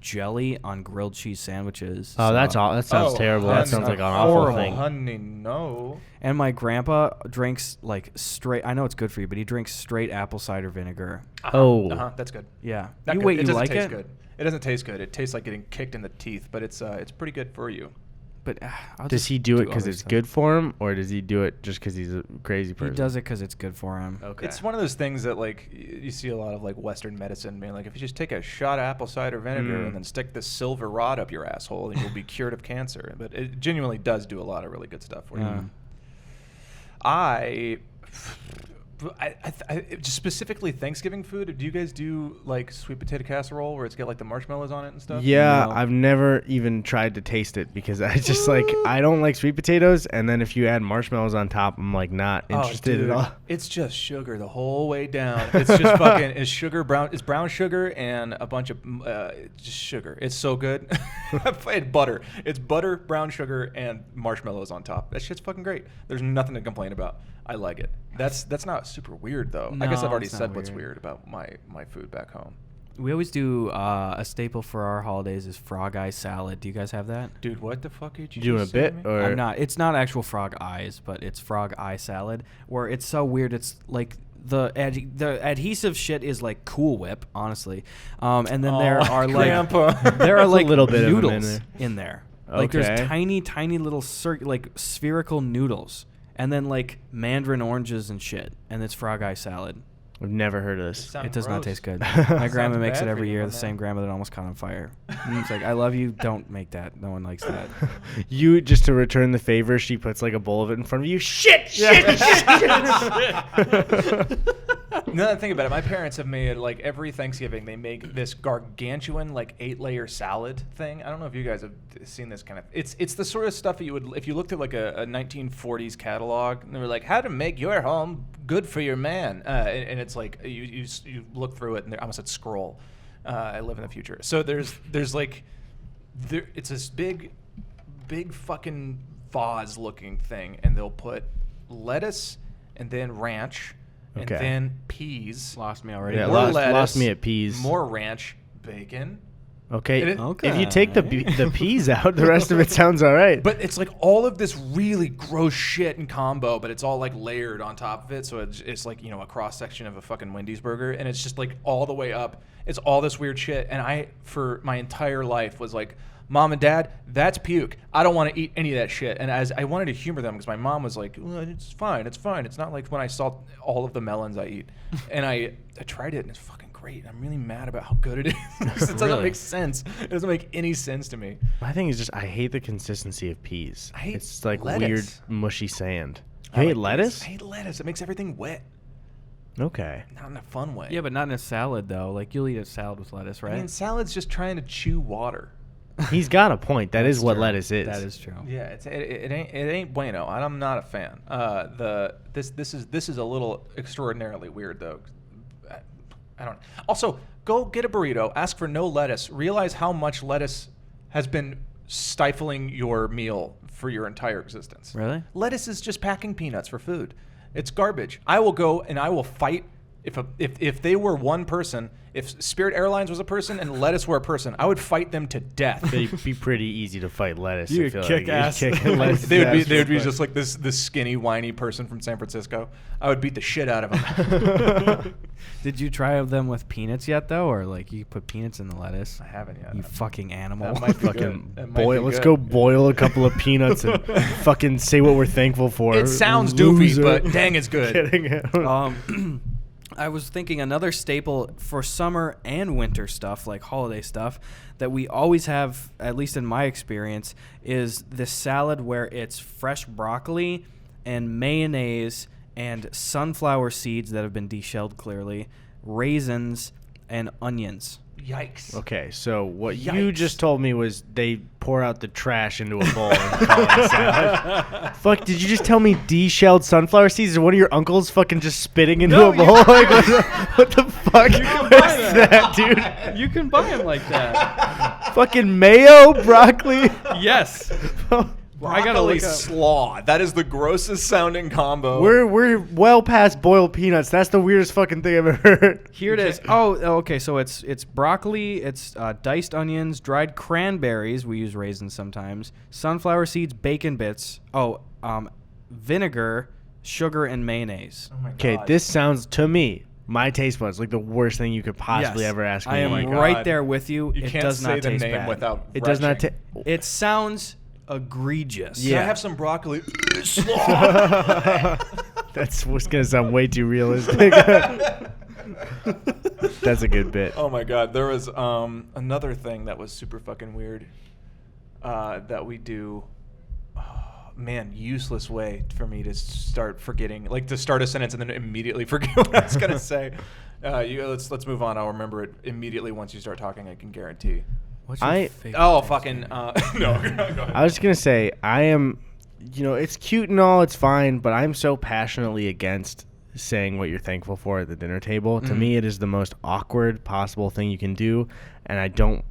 jelly on grilled cheese sandwiches. Oh, so- that's all. That sounds terrible. That That's sounds like an awful horrible. thing. Honey, no. And my grandpa drinks like straight. I know it's good for you, but he drinks straight apple cider vinegar. Oh. That's good. Yeah. Not You good. wait. It You doesn't like taste it? good. It doesn't taste good. It tastes like getting kicked in the teeth, but it's pretty good for you. But I'll Does just he do it because other it's stuff. good for him, or does he do it just because he's a crazy person? He does it because it's good for him. Okay. It's one of those things that like you see a lot of like Western medicine being like, if you just take a shot of apple cider vinegar and then stick this silver rod up your asshole, and you'll be cured of cancer. But it genuinely does do a lot of really good stuff for you. Yeah. I just specifically Thanksgiving food. Do you guys do like sweet potato casserole where it's got like the marshmallows on it and stuff? Yeah, No. I've never even tried to taste it because I just like I don't like sweet potatoes, and then if you add marshmallows on top, I'm like not interested dude, at all. It's just sugar the whole way down. It's just fucking it's sugar brown. It's brown sugar and a bunch of just sugar. It's so good. And butter. It's butter, brown sugar, and marshmallows on top. That shit's fucking great. There's nothing to complain about. I like it. That's not super weird though. I guess No, I've already it's not said what's weird. weird about my food back home. We always do a staple for our holidays is frog eye salad. Do you guys have that? Dude, what the fuck did you Doing a just say to bit me? or I'm not. It's not actual frog eyes, but it's frog eye salad. Where it's so weird. It's like the adhesive shit is like Cool Whip, honestly. And then there are like Grandpa. there are There's a like little bit of 'em in noodles there. in there. Like Okay. there's tiny little like spherical noodles, and then like mandarin oranges and shit, and it's frog eye salad. I've never heard of this. Sounds It does not gross. taste good. My grandma Sounds makes bad it for every you, year. my The same man. grandma that almost caught on fire. It's like, I love you. Don't make that. No one likes that. You just to return the favor, she puts like a bowl of it in front of you. Shit! Now that I think about it, my parents have made like every Thanksgiving they make this gargantuan like 8-layer salad thing. I don't know if you guys have seen this kind of. It's the sort of stuff that you would if you looked at like a 1940s catalog and they were like how to make your home good for your man, and it's like you look through it and I almost said scroll. I live in the future, so there's like it's this big fucking vase looking thing, and they'll put lettuce and then ranch. And Okay. then peas. Lost me already. Yeah, more lost lettuce, me at peas. More ranch, bacon. Okay. It- If you take the peas out, the rest of it sounds all right. But it's like all of this really gross shit in combo, but it's all like layered on top of it. So it's like, a cross section of a fucking Wendy's burger. And it's just like all the way up. It's all this weird shit. And I, for my entire life, was like, Mom and Dad, that's puke. I don't want to eat any of that shit. And as I wanted to humor them because my mom was like, well, it's fine. It's not like when I saw all of the melons I eat. And I tried it and it's fucking great. I'm really mad about how good it is. It doesn't Really? make sense. It doesn't make any sense to me. My thing is just I hate the consistency of peas. I hate it's like lettuce. weird mushy sand. I You hate like lettuce? peas. I hate lettuce. It makes everything wet. Okay. Not in a fun way. Yeah, but not in a salad, though. Like, you'll eat a salad with lettuce, right? I mean, salad's just trying to chew water. He's got a point. That is That's what true. lettuce is. That is true. Yeah, it ain't bueno. And I'm not a fan. This is a little extraordinarily weird though. I don't. Also, go get a burrito. Ask for no lettuce. Realize how much lettuce has been stifling your meal for your entire existence. Really? Lettuce is just packing peanuts for food. It's garbage. I will go and I will fight if they were one person. If Spirit Airlines was a person and lettuce were a person, I would fight them to death. It'd be pretty easy to fight lettuce. You I feel kick like. ass. You'd kick lettuce they would ass real be quick. just like this skinny whiny person from San Francisco. I would beat the shit out of them. Did you try them with peanuts yet, though? Or, like, you put peanuts in the lettuce? I haven't yet. You fucking animal. That might be Fucking good. That might boil. be Let's good. go boil a couple of peanuts and fucking say what we're thankful for. It sounds Loser. doofy, but dang, it's good. Kidding. I was thinking another staple for summer and winter stuff, like holiday stuff, that we always have, at least in my experience, is this salad where it's fresh broccoli and mayonnaise and sunflower seeds that have been deshelled clearly, raisins, and onions. Yikes. Okay, so what you Yikes. just told me was they pour out the trash into a bowl and call it a salad. Fuck, did you just tell me de-shelled sunflower seeds? Is one of your uncles fucking just spitting into a bowl? Like, what the fuck is that, dude? You can buy them like that. Fucking mayo, broccoli. Yes. I gotta Broccoli look up. slaw. That is the grossest sounding combo. We're well past boiled peanuts. That's the weirdest fucking thing I've ever heard. Here it is. Oh, okay. So it's broccoli, it's diced onions, dried cranberries. We use raisins sometimes. Sunflower seeds, bacon bits. Vinegar, sugar, and mayonnaise. Oh my Okay, God. this sounds to me, my taste buds, like the worst thing you could possibly Yes. ever ask me. I am my right God. there with you. You It can't does say not the taste name bad. without It does not. retching. It sounds egregious. Can Yeah. I have some broccoli? Slaw. That's what's gonna sound way too realistic. That's a good bit. Oh my God, there was another thing that was super fucking weird that we do. Oh, man, useless way for me to start forgetting, like to start a sentence and then immediately forget what I was gonna say. Let's move on. I'll remember it immediately once you start talking. I can guarantee. What's your I- favorite Oh Thanksgiving? fucking no. Go ahead. I was just gonna say I am, it's cute and all, it's fine, but I'm so passionately against saying what you're thankful for at the dinner table. To me, it is the most awkward possible thing you can do, and I don't.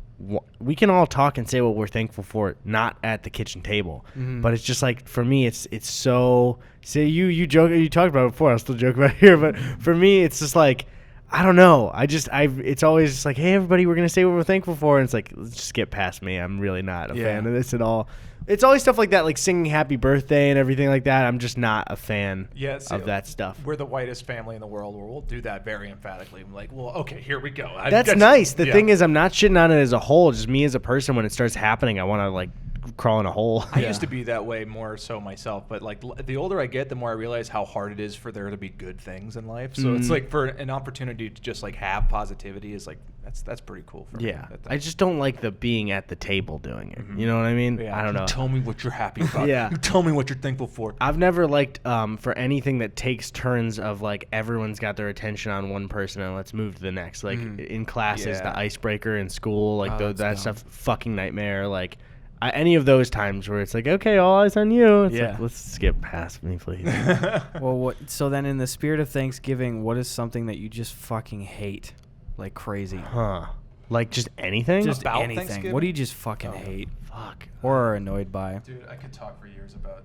We can all talk and say what we're thankful for, not at the kitchen table. But it's just like for me, it's so. Say you joke, you talked about it before. I'll still joke about it here, but for me, it's just like. I don't know. It's always just like, hey, everybody, we're going to say what we're thankful for. And it's like, let's just get past me. I'm really not a fan of this at all. It's always stuff like that, like singing happy birthday and everything like that. I'm just not a fan of that stuff. We're the whitest family in the world where we'll do that very emphatically. I'm like, well, okay, here we go. That's nice. The thing is, I'm not shitting on it as a whole. Just me as a person, when it starts happening, I want to like crawl in a hole. I used to be that way more so myself, but like the older I get, the more I realize how hard it is for there to be good things in life. So it's like for an opportunity to just like have positivity is like that's pretty cool for me. Yeah, I just don't like the being at the table doing it. You know what I mean? Yeah. I don't know. You tell me what you're happy about. Yeah. You tell me what you're thankful for. I've never liked for anything that takes turns of like everyone's got their attention on one person and let's move to the next. Like in classes, Yeah. the icebreaker in school, like Oh, that that's stuff, fucking nightmare. Like any of those times where it's like, okay, all eyes on you. It's like, let's skip past me, please. Well, so then in the spirit of Thanksgiving, what is something that you just fucking hate like crazy? Huh? Like just anything? Just About anything. Thanksgiving? What do you just fucking hate fuck. or are annoyed by? Dude, I could talk for years about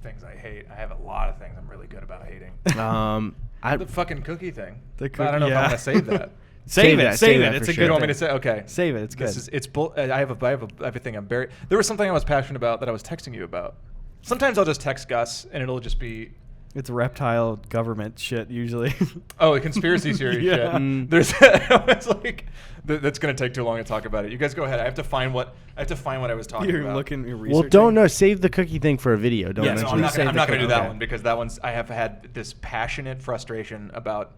things I hate. I have a lot of things I'm really good about hating. The fucking cookie thing. But I don't know if I'm gonna save that. Save that, it. save Save that it. It's for a sure. You good want me thing. to say? Okay. Save it. It's good. I have everything. I'm very. There was something I was passionate about that I was texting you about. Sometimes I'll just text Gus and it'll just be, It's reptile government shit usually. oh, a conspiracy theory Yeah. shit. There's, it's like that's gonna take too long to talk about it. You guys go ahead. I have to find what I was talking You're about. looking. You're Well, researching. don't know. Save the cookie thing for a video. Don't Yes, No, mention I'm please not, save I'm the not gonna do cookie. that Okay. one because that one's. I have had this passionate frustration about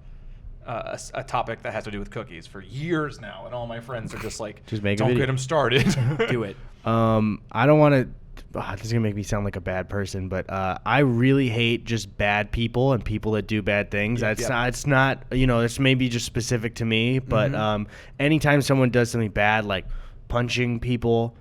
a topic that has to do with cookies for years now, and all my friends are just like, Just make a don't video. get them started. do it. I don't want to. This is gonna make me sound like a bad person, but I really hate just bad people and people that do bad things. It's not. It's maybe just specific to me, but anytime someone does something bad, like punching people,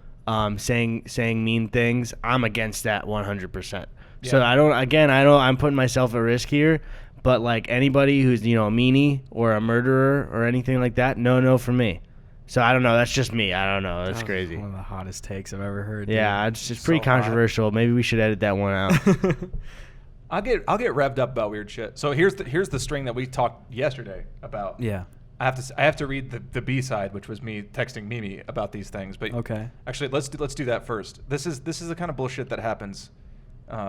saying mean things, I'm against that 100%. So I'm putting myself at risk here. But like anybody who's a meanie or a murderer or anything like that, no for me. So I don't know. That's just me. I don't know. That's crazy. One of the hottest takes I've ever heard. Yeah, it's just pretty So hot. controversial. Maybe we should edit that one out. I'll get revved up about weird shit. So here's the string that we talked yesterday about. Yeah. I have to read the B side, which was me texting Mimi about these things. But Okay. actually, let's do that first. This is the kind of bullshit that happens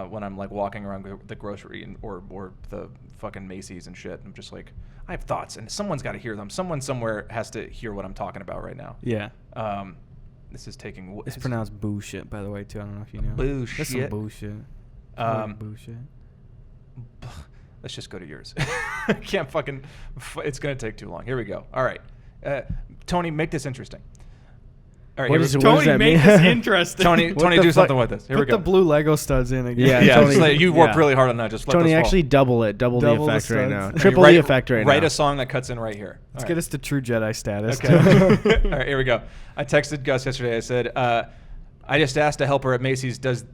when I'm like walking around the grocery or the fucking Macy's and shit. I'm just like, I have thoughts, and someone's got to hear them. Someone somewhere has to hear what I'm talking about right now. Yeah. This is taking. It's pronounced bullshit, by the way, too. I don't know if you know. Bullshit. That's some bullshit. Bullshit. Let's just go to yours. I can't fucking. It's gonna take too long. Here we go. All right, Tony, make this interesting. All right, What here is we it? go. What does Tony, that make mean? this interesting. Tony, What Tony, the do fuck? something with this. Here we Put go. the blue Lego studs in again. Yeah, Yeah, Tony, just like, you worked yeah. really hard on that. Just let Tony, this fall. actually double the Double the effect right now. studs. Triple Write- the effect right now. Write a song that cuts in right here. Let's All get right. us to true Jedi status. Okay. All right, here we go. I texted Gus yesterday. I said, I just asked a helper at Macy's, does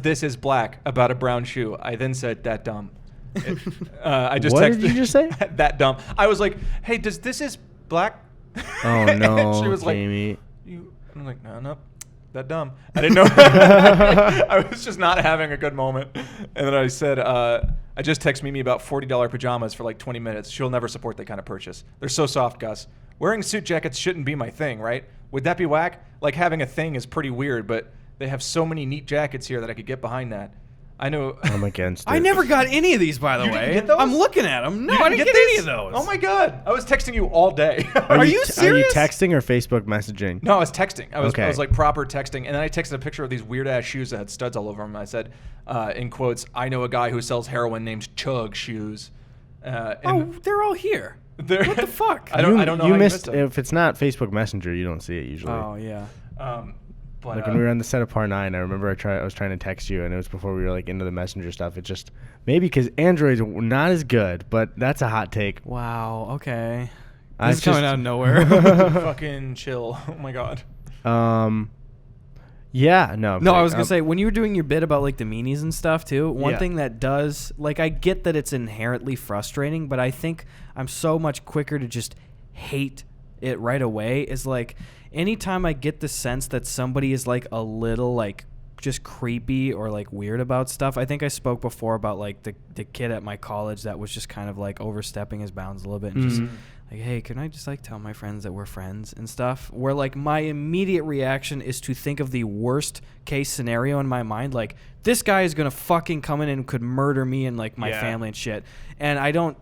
this is black about a brown shoe? I then said, that dumb. I just What texted, did you just say? that dumb. I was like, hey, does this is black? Oh no, And she was Jamie. like, I'm like, no, that dumb. I didn't know. I was just not having a good moment. And then I said, I just texted Mimi about $40 pajamas for like 20 minutes. She'll never support that kind of purchase. They're so soft, Gus. Wearing suit jackets shouldn't be my thing, right? Would that be whack? Like having a thing is pretty weird, but they have so many neat jackets here that I could get behind that. I know. I'm against it. I never got any of these, by the You way. didn't get those? I'm looking at them. No, You I didn't didn't get any these? of those. Oh my god! I was texting you all day. Are you Are serious? you texting or Facebook messaging? No, I was texting. I Okay. was like proper texting, and then I texted a picture of these weird ass shoes that had studs all over them. I said, in quotes, "I know a guy who sells heroin named Chug Shoes." Oh, And they're all here. they're- What the fuck? I don't know. You how missed. them. If it's not Facebook Messenger, you don't see it usually. Oh yeah. But Like when we were on the set of Part 9, I remember I was trying to text you, and it was before we were like into the Messenger stuff. It just maybe because Android's not as good, but that's a hot take. Wow. Okay. I This is coming just- out of nowhere. fucking chill. Oh my god. Yeah, no. No, I was gonna say when you were doing your bit about like the meanies and stuff too. One Yeah. thing that does, like, I get that it's inherently frustrating, but I think I'm so much quicker to just hate it right away. Is like anytime I get the sense that somebody is like a little like just creepy or like weird about stuff. I think I spoke before about like the kid at my college that was just kind of like overstepping his bounds a little bit and just like, hey, can I just like tell my friends that we're friends and stuff? Where like my immediate reaction is to think of the worst case scenario in my mind. Like, this guy is going to fucking come in and could murder me and like my family and shit. And I don't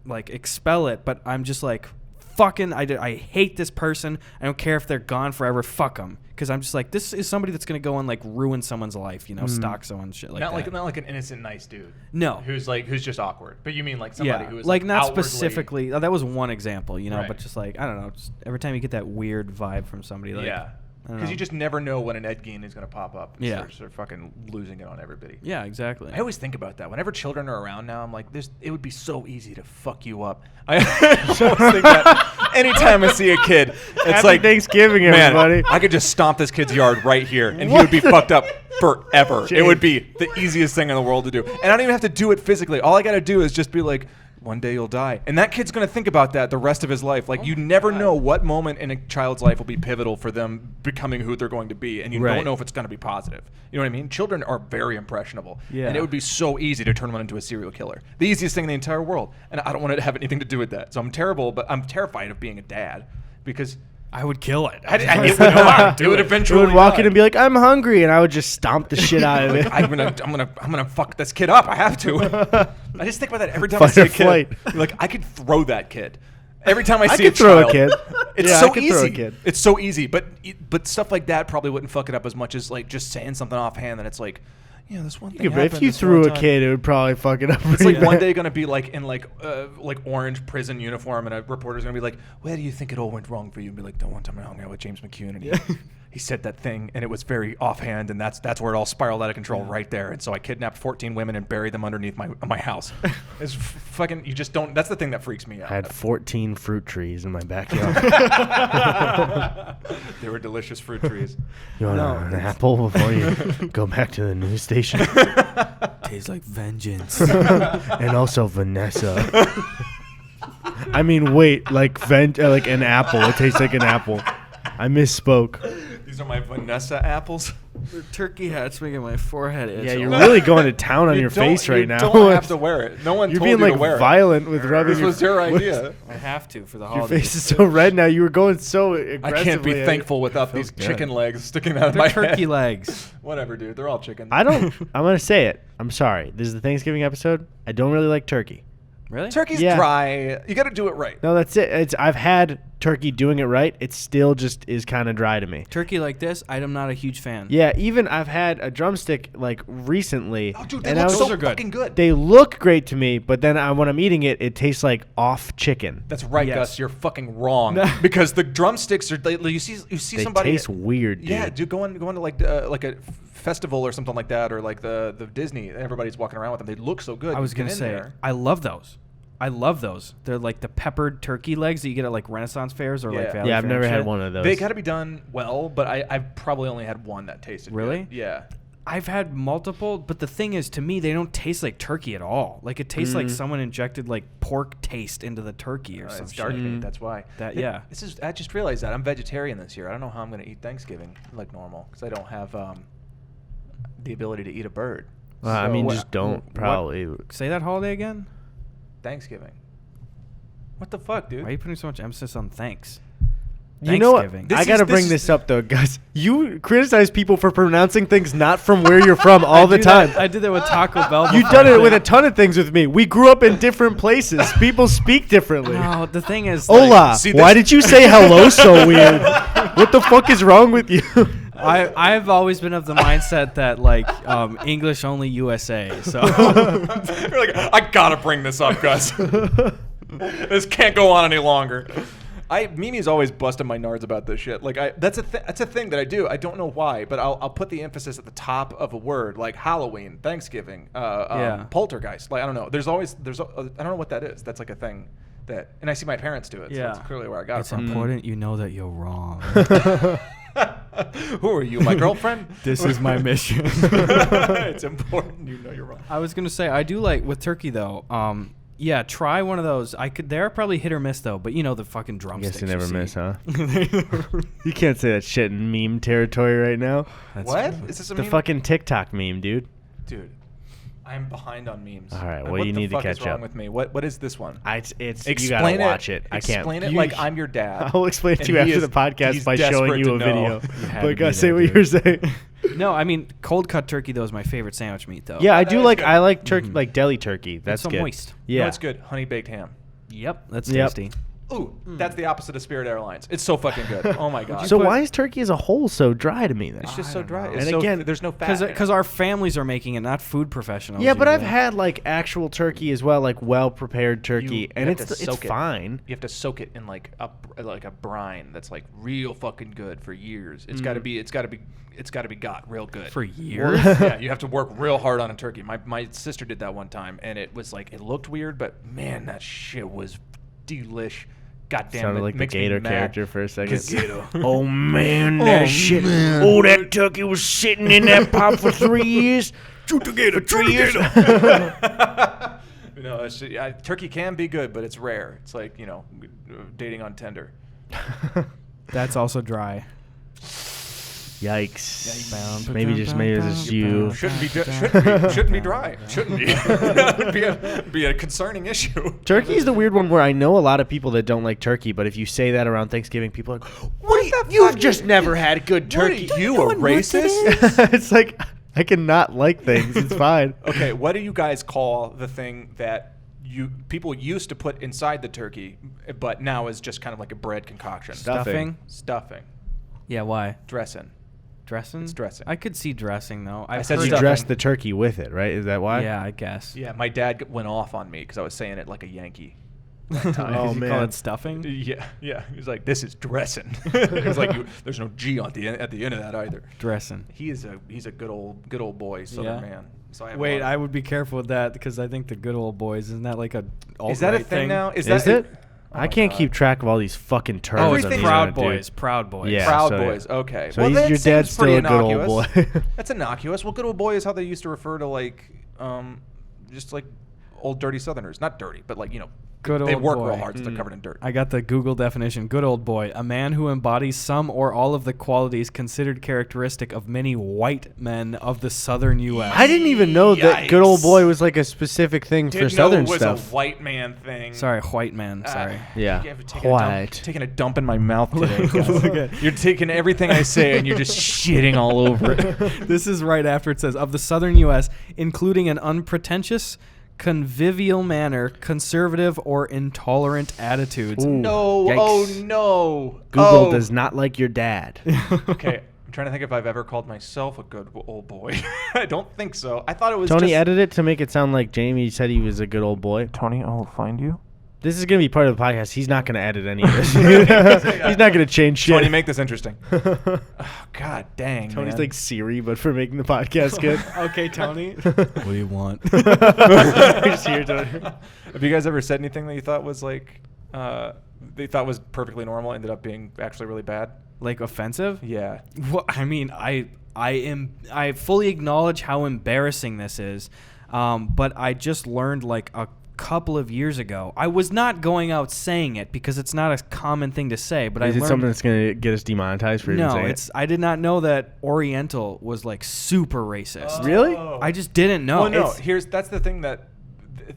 like expel it, but I'm just like, fucking, I hate this person. I don't care if they're gone forever. Fuck them. Because I'm just like, this is somebody that's going to go and like ruin someone's life, you know, stalk someone, shit like not that. like an innocent, nice dude. No. Who's just awkward. But you mean like somebody who is like not outwardly- specifically. That was one example, you know, Right. but just like, I don't know, just every time you get that weird vibe from somebody, like, Yeah. I don't Because know. you just never know when an Ed Gein is going to pop up and Yeah. start fucking losing it on everybody. Yeah, exactly. I always think about that. Whenever children are around now, I'm like, it would be so easy to fuck you up. I always think that anytime I see a kid, it's Happy like, Thanksgiving, man, everybody. I could just stomp this kid's yard right here, and he would be fucked up forever. It would be the easiest thing in the world to do. And I don't even have to do it physically. All I got to do is just be like, one day you'll die. And that kid's going to think about that the rest of his life. Like, you never know what moment in a child's life will be pivotal for them becoming who they're going to be. And you Right. don't know if it's going to be positive. You know what I mean? Children are very impressionable. Yeah. And it would be so easy to turn one into a serial killer. The easiest thing in the entire world. And I don't want it to have anything to do with that. So I'm terrible, but I'm terrified of being a dad because I would kill it. it would It eventually would walk in die. and be like, "I'm hungry," and I would just stomp the shit out of it. I'm gonna fuck this kid up. I have to. I just think about that every time Fight I see or a kid. flight. Like, I could throw that kid. Every time I I see a could throw a child, kid. It's Yeah, I so could easy. throw a kid. It's so easy, but stuff like that probably wouldn't fuck it up as much as like just saying something offhand that it's like, yeah, this one thing. Yeah, but if happened you this threw one a time. kid, it would probably fuck it up. It's pretty like one bad. day gonna be like in like orange prison uniform, and a reporter's gonna be like, "Where do you think it all went wrong for you?" And be like, "The one time I hung out with James McCune, and he said that thing, and it was very offhand, and that's where it all spiraled out of control right there. And so I kidnapped 14 women and buried them underneath my house." It's fucking. You just don't. That's the thing that freaks me out. I had 14 fruit trees in my backyard. They were delicious fruit trees. You want an apple before you go back to the news station? Tastes like vengeance. And also Vanessa. I mean, wait, like an apple. It tastes like an apple. I misspoke. These are my Vanessa apples. The turkey hat's making my forehead itch. Yeah, you're really going to town on your face right now. You don't have to wear it. No one You're told being you like to wear violent with rubbing. it. This was your idea. I have to for the Your holidays. face is so red now. You were going so aggressively. I can't be at it. thankful without these good. chicken legs sticking out of They're my turkey head. legs. Whatever, dude. They're all chicken. I'm gonna say it. I'm sorry. This is the Thanksgiving episode. I don't really like turkey. Really? Turkey's Yeah. dry. You got to do it right. No, that's it. I've had turkey doing it right. It still just is kind of dry to me. Turkey like this, I'm not a huge fan. Yeah, even I've had a drumstick like recently. Oh, dude, they and I look was- so Those are good. fucking good. They look great to me, but then when I'm eating it, it tastes like off chicken. That's right, Yes. Gus. You're fucking wrong. Because the drumsticks are. You see They somebody. taste weird, dude. Yeah, dude, going to like a festival or something like that, or like the Disney. Everybody's walking around with them. They look so good. I was You get gonna in say, there. I love those. I love those. They're like the peppered turkey legs that you get at like Renaissance fairs or like Yeah. Valley Yeah, I've Fair never and had shit. one of those. They got to be done well, but I've probably only had one that tasted Really? good. Yeah. I've had multiple, but the thing is, to me, they don't taste like turkey at all. Like it tastes like someone injected like pork taste into the turkey or It's something. dark meat. That's why. Yeah. I just realized that I'm vegetarian this year. I don't know how I'm going to eat Thanksgiving like normal because I don't have the ability to eat a bird. I So- mean, what- just don't what- probably. Say that holiday again. Thanksgiving. What the fuck, dude? Why are you putting so much emphasis on thanks? You know what? Thanksgiving. This I gotta is- bring this this is- up though, Gus. You criticize people for pronouncing things not from where you're from all the do time. that- I did that with Taco Bell. You've before. done it with a ton of things with me. We grew up in different places. People speak differently. No, the thing is, Hola. see, Why this- did you say hello so weird? What the fuck is wrong with you? I've always been of the mindset that like English only USA. So You're like, I gotta bring this up, Gus. This can't go on any longer. Mimi's always busting my nards about this shit. Like, that's a thing that I do. I don't know why, but I'll put the emphasis at the top of a word, like Halloween, Thanksgiving, Poltergeist. Like, I don't know. I don't know what that is. That's like a thing that, and I see my parents do it. So that's clearly where I got it it's from. important you know that you're wrong. Who are you, my girlfriend? This is my mission. It's important you know you're wrong. I was gonna say I do like with turkey though. Yeah, try one of those. They're probably hit or miss though, but you know the fucking I drumsticks. guess you never see. miss, huh? You can't say that shit in meme territory right now. That's What? true. Is this a The meme? fucking TikTok meme, dude. Dude, I'm behind on memes. All right, well, what you the need to fuck catch is wrong up. with me? What is this one? It's Explain you gotta watch it. I can't. Explain it you- like I'm your dad. I'll explain it to you and he after is- the podcast he's by showing desperate you to a know. video. You had But to Gus, be say there, what you dude. were saying. No, I mean cold cut turkey though is my favorite sandwich meat though. Yeah, I that do is like. good. I like turkey, like deli turkey. That's so good. moist. Yeah, No, it's good. Honey baked ham. Yep, that's Yep. tasty. Ooh, that's the opposite of Spirit Airlines. It's so fucking good. Oh my god. So put- why is turkey as a whole so dry to me then? it's just I so don't dry. know. It's And so, again, there's no fat. in it. Because our families are making it, not food professionals. Yeah, but I've usually. had like actual turkey as well, like well prepared turkey, You and have to it's soak it. fine. You have to soak it in like a brine that's like real fucking good for years. It's got to be got real good for years. Yeah, you have to work real hard on a turkey. My sister did that one time, and it was like it looked weird, but man, that shit was delish. God damn Sounded it, like the makes me Gator mad. character for a second. Gator. Oh man, that shit! Oh, that turkey was sitting in that pot for 3 years. Shoot the gator, 3 years. No, turkey can be good, but it's rare. It's like dating on Tinder. That's also dry. Yikes! Maybe it's just you. Shouldn't be dry. Shouldn't be. That would be a concerning issue. Turkey is the weird one where I know a lot of people that don't like turkey, but if you say that around Thanksgiving, people are like, "What? You've just never had good turkey." What are you, a racist? It's like I cannot like things. It's fine. Okay, what do you guys call the thing that people used to put inside the turkey, but now is just kind of like a bread concoction? Stuffing. Stuffing. Yeah, why? Dressing. Dressing? It's dressing. I could see dressing though. I've said heard You stuffing. dress the turkey with it, right? Is that why? Yeah, I guess. Yeah, my dad went off on me because I was saying it like a Yankee. Oh, You call man. it stuffing? Yeah. He was like, "This is dressing." It was like, "There's no G at the end of that either." Dressing. He's a good old boy Southern Yeah. man. So I have a Wait, lot I of- would be careful with that because I think the good old boys, isn't that like a Is that a alt-right thing now? Is Is that it? Oh I my can't God. keep track of all these fucking terms. Oh, on it's the Proud internet, dude. Boys. Proud Boys. Yeah. Proud so, yeah. Boys. Okay. So well, your that dad's seems still pretty a good old innocuous. boy. That's innocuous. Well, good old boy is how they used to refer to like, just like old dirty Southerners. Not dirty, but like Good they old work boy. real hard, so they're covered in dirt. I got the Google definition. Good old boy. A man who embodies some or all of the qualities considered characteristic of many white men of the southern U.S. I didn't even know that good old Yikes. boy was like a specific thing for Didn't Southern know it was stuff. a white man thing. Sorry, white man. Sorry. Yeah. You have taken a White. taking a dump in my mouth today. guys. Look at- You're taking everything I say and you're just shitting all over it. This is right after it says, of the southern U.S., including an unpretentious, convivial manner, conservative or intolerant attitudes. Ooh, No. yikes. Oh, no. Google does not like your dad. Okay. I'm trying to think if I've ever called myself a good old boy. I don't think so. I thought it was Tony just... edited it to make it sound like Jamie said he was a good old boy. Tony, I'll find you. This is going to be part of the podcast. He's not going to edit any of this. He's not going to change shit. Tony, make this interesting. Oh, God dang, Tony's man. like Siri, but for making the podcast good. Okay, Tony. What do you want? Just here, Tony. Have you guys ever said anything that you thought was like, they thought was perfectly normal, ended up being actually really bad? Like offensive? Yeah. Well, I mean, I fully acknowledge how embarrassing this is, but I just learned like a couple of years ago. I was not going out saying it because it's not a common thing to say, but Is I it learned something that's going to get us demonetized for even no, saying it's I did not know that Oriental was like super racist. Really? I just didn't know. Well, no. It's- That's the thing that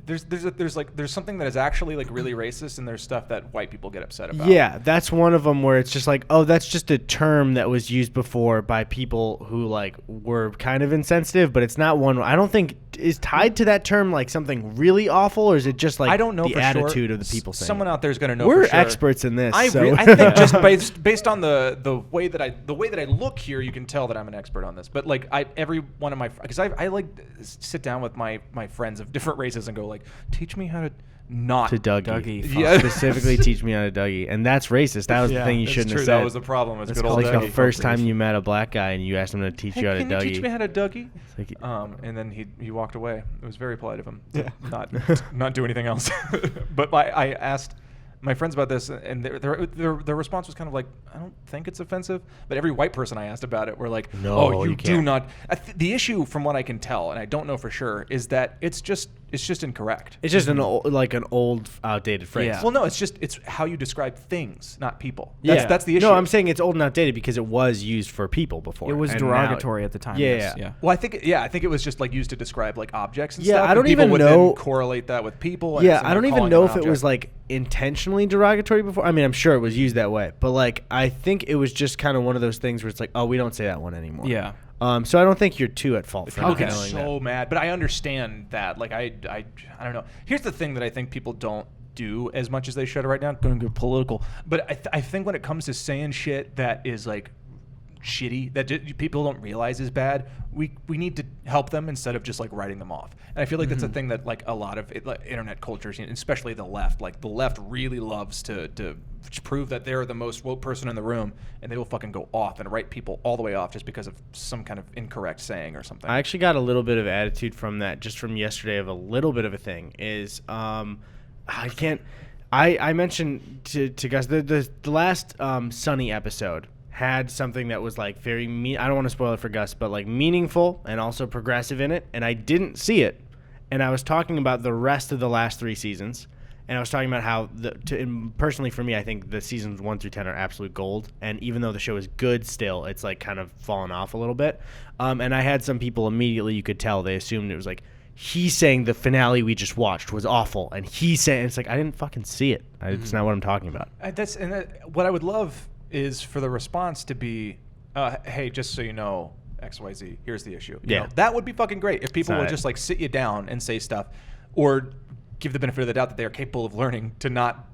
there's something that is actually like really racist, and there's stuff that white people get upset about. Yeah, that's one of them where it's just like, oh, that's just a term that was used before by people who like were kind of insensitive, but it's not one. I don't think is tied to that term like something really awful, or is it just like I don't know the for attitude sure. of the people saying Someone it? out there is going to know. We're for sure. experts in this. I so. I think just based on the way that I look here, you can tell that I'm an expert on this. But like every one of my, because I like sit down with my friends of different races and go like, teach me how to not to Dougie. Dougie, Yeah. Specifically teach me how to Dougie. And that's racist. That was the Yeah, thing you That's shouldn't true. have said. That was the problem. It's That's good old Like called Dougie. the first time you met a black guy and you asked him to teach you how to Can you Dougie. teach me how to Dougie? It's like, And then he walked away. It was very polite of him to not do anything else. But I asked my friends about this, and their response was kind of like, I don't think it's offensive. But every white person I asked about it were like, No, oh, you you do can't. not. The issue, from what I can tell, and I don't know for sure, is that it's just incorrect. it's just an old, outdated phrase. Yeah. Well, no, it's how you describe things, not people. Yeah. That's the issue. No, I'm saying it's old and outdated because it was used for people before. it was and now- derogatory at the time. Yeah, yes, yeah. yeah. Well, I think it was just like used to describe like objects and Yeah, stuff. I don't and people even would know- then correlate that with people. And Yeah, it's I don't like even calling know an if it was object. like intentionally derogatory before. I mean, I'm sure it was used that way, but like I think it was just kind of one of those things where it's like, oh, we don't say that one anymore. Yeah. So I don't think you're too at fault for People not get knowing so that. mad, but I understand that. Like I don't know. Here's the thing that I think people don't do as much as they should right now. Going to get political, but I think when it comes to saying shit that is like shitty, that people don't realize is bad, we need to help them instead of just like writing them off. And I feel like that's a thing that like a lot of internet cultures, especially the left, like the left really loves to prove that they're the most woke person in the room, and they will fucking go off and write people all the way off just because of some kind of incorrect saying or something. I actually got a little bit of attitude from that just from yesterday of a little bit of a thing is I mentioned to Gus the last Sunny episode had something that was like very I don't want to spoil it for Gus, but like meaningful and also progressive in it, and I didn't see it. And I was talking about the rest of the last 3 seasons, and I was talking about how personally for me, I think the seasons 1 through 10 are absolute gold, and even though the show is good still, it's like kind of fallen off a little bit. And I had some people immediately, you could tell they assumed it was like he's saying the finale we just watched was awful, and he's saying it's like I didn't fucking see it. It's not what I'm talking about. What I would love is for the response to be, hey, just so you know, XYZ, here's the issue. You know, that would be fucking great if people would just like sit you down and say stuff, or give the benefit of the doubt that they are capable of learning to not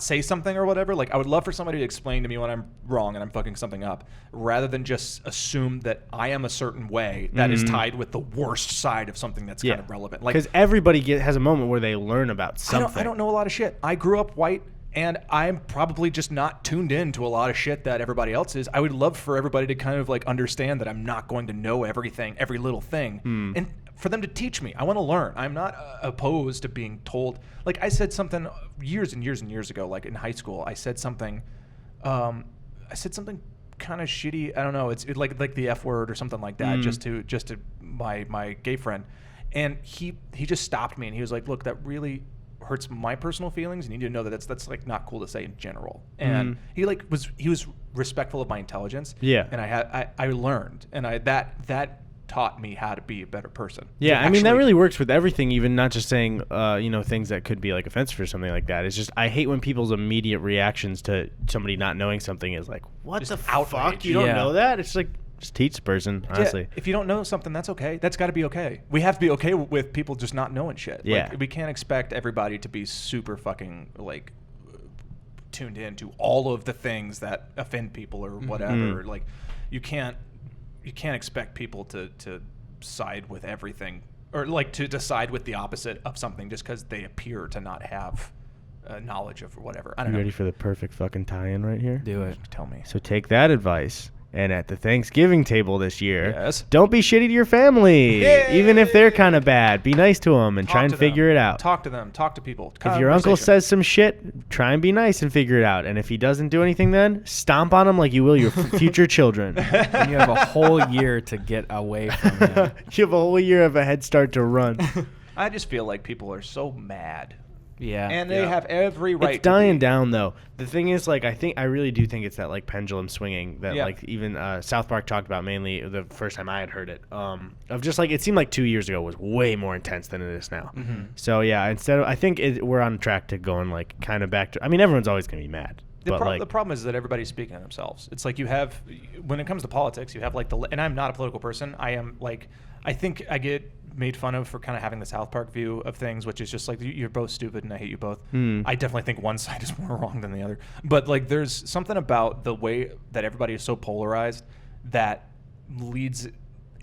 say something or whatever. Like I would love for somebody to explain to me when I'm wrong and I'm fucking something up, rather than just assume that I am a certain way that is tied with the worst side of something that's kind of relevant. Like because everybody has a moment where they learn about something. I don't know a lot of shit. I grew up white, and I'm probably just not tuned in to a lot of shit that everybody else is. I would love for everybody to kind of like understand that I'm not going to know everything, every little thing, and for them to teach me. I want to learn. I'm not opposed to being told. Like I said something years and years and years ago, like in high school, I said something kind of shitty. I don't know. It's like the F word or something like that, just to my gay friend, and he just stopped me and he was like, "Look, that really hurts my personal feelings. You need to know that that's like not cool to say in general." And he was respectful of my intelligence. Yeah. And I learned, and that taught me how to be a better person. Yeah, To I mean that actually- really works with everything, even not just saying things that could be like offensive or something like that. It's just I hate when people's immediate reactions to somebody not knowing something is like, "What Just the fuck? outrage. You don't Yeah. know that?" It's like, Just teach the person, honestly. If you don't know something, that's okay. That's got to be okay. We have to be okay with people just not knowing shit. Yeah. Like, we can't expect everybody to be super fucking, like, tuned in to all of the things that offend people or whatever. Like, you can't expect people to side with everything, or like to decide with the opposite of something just because they appear to not have knowledge of whatever. I don't know. You ready for the perfect fucking tie-in right here? Do it. Tell me. So take that advice, and at the Thanksgiving table this year, Yes. don't be shitty to your family. Yay! Even if they're kind of bad. Be nice to them and try and figure it out. Talk to them. Talk to people. If your uncle says some shit, try and be nice and figure it out. And if he doesn't do anything then, stomp on him like you will your future children. And you have a whole year to get away from him. You have a whole year of a head start to run. I just feel like people are so mad. Yeah. And they have every right It's dying down though. The thing is, like, I really do think it's that like pendulum swinging that like even South Park talked about mainly the first time I had heard it. Of just like it seemed like 2 years ago was way more intense than it is now. So yeah, I think we're on track to going like kind of back to. I mean, everyone's always gonna be mad. The problem is that everybody's speaking of themselves. It's like you have, when it comes to politics, you have like and I'm not a political person. I am like, I think I get made fun of for kind of having the South Park view of things, which is just like, you're both stupid and I hate you both. I definitely think one side is more wrong than the other. But like, there's something about the way that everybody is so polarized that leads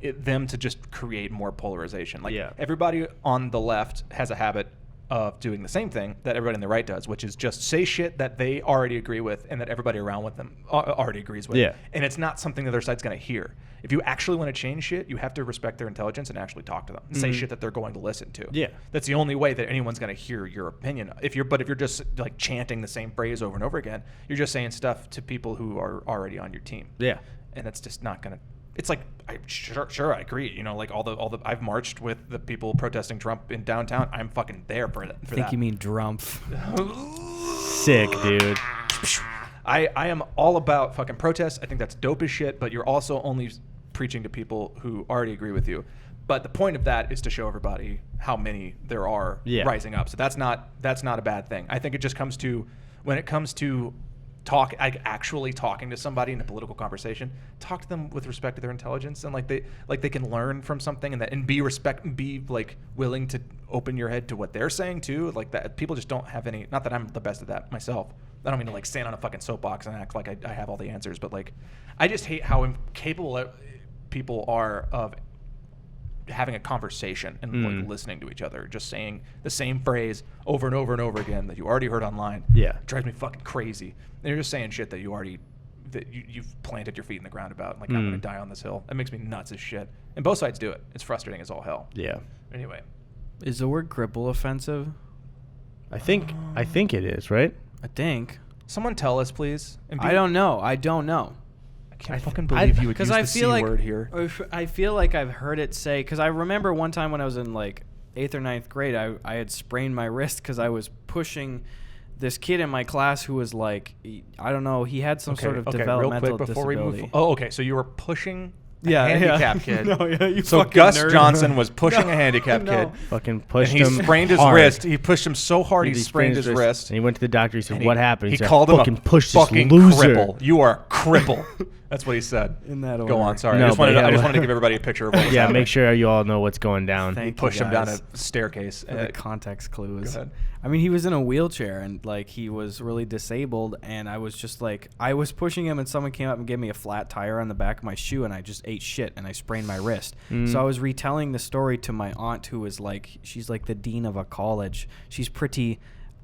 them to just create more polarization. Like everybody on the left has a habit of doing the same thing that everybody on the right does, which is just say shit that they already agree with and that everybody around with them already agrees with. Yeah. And it's not something the other side's going to hear. If you actually want to change shit, you have to respect their intelligence and actually talk to them. Say shit that they're going to listen to. Yeah. That's the only way that anyone's going to hear your opinion. If you're just like chanting the same phrase over and over again, you're just saying stuff to people who are already on your team. Yeah. And that's just not going to. It's like, sure, I agree. You know, like all the I've marched with the people protesting Trump in downtown. I'm fucking there for that. I think you mean Drumpf. Sick, dude. I am all about fucking protests. I think that's dope as shit, but you're also only preaching to people who already agree with you. But the point of that is to show everybody how many there are rising up. So that's not a bad thing. I think it just comes to, when it comes to actually talking to somebody in a political conversation, talk to them with respect to their intelligence, and they can learn from something, and be like willing to open your head to what they're saying too. Like that, people just don't have any. Not that I'm the best at that myself. I don't mean to like stand on a fucking soapbox and act like I have all the answers, but like I just hate how incapable people are of having a conversation and like listening to each other, just saying the same phrase over and over and over again that you already heard online. Yeah, it drives me fucking crazy. And you're just saying shit that you've planted your feet in the ground about. Like, I'm gonna die on this hill. That makes me nuts as shit. And both sides do it. It's frustrating as all hell. Yeah. Anyway, is the word cripple offensive? I think it is, right? I think. Someone tell us, please. I don't know. I can't fucking believe you would use the C word here. I feel like I've heard it say, because I remember one time when I was in like 8th or 9th grade, I had sprained my wrist because I was pushing this kid in my class who was like, I don't know, he had some sort of developmental real quick before disability. We move. Oh, okay. So you were pushing a handicapped kid. You so Gus Johnson was pushing a handicapped kid. Fucking pushed him. And he sprained his wrist. He pushed him so hard he sprained his wrist. And he went to the doctor. He said, "What happened?" He called him a push fucking loser. cripple. You are a cripple. That's what he said. In that order. Go on. Sorry. I just wanted to give everybody a picture of what was happening. Make sure you all know what's going down. He pushed him down a staircase. The context clues. I mean, he was in a wheelchair and like he was really disabled, and I was just like, I was pushing him and someone came up and gave me a flat tire on the back of my shoe, and I just ate shit and I sprained my wrist. So I was retelling the story to my aunt, who is like, she's like the dean of a college. She's pretty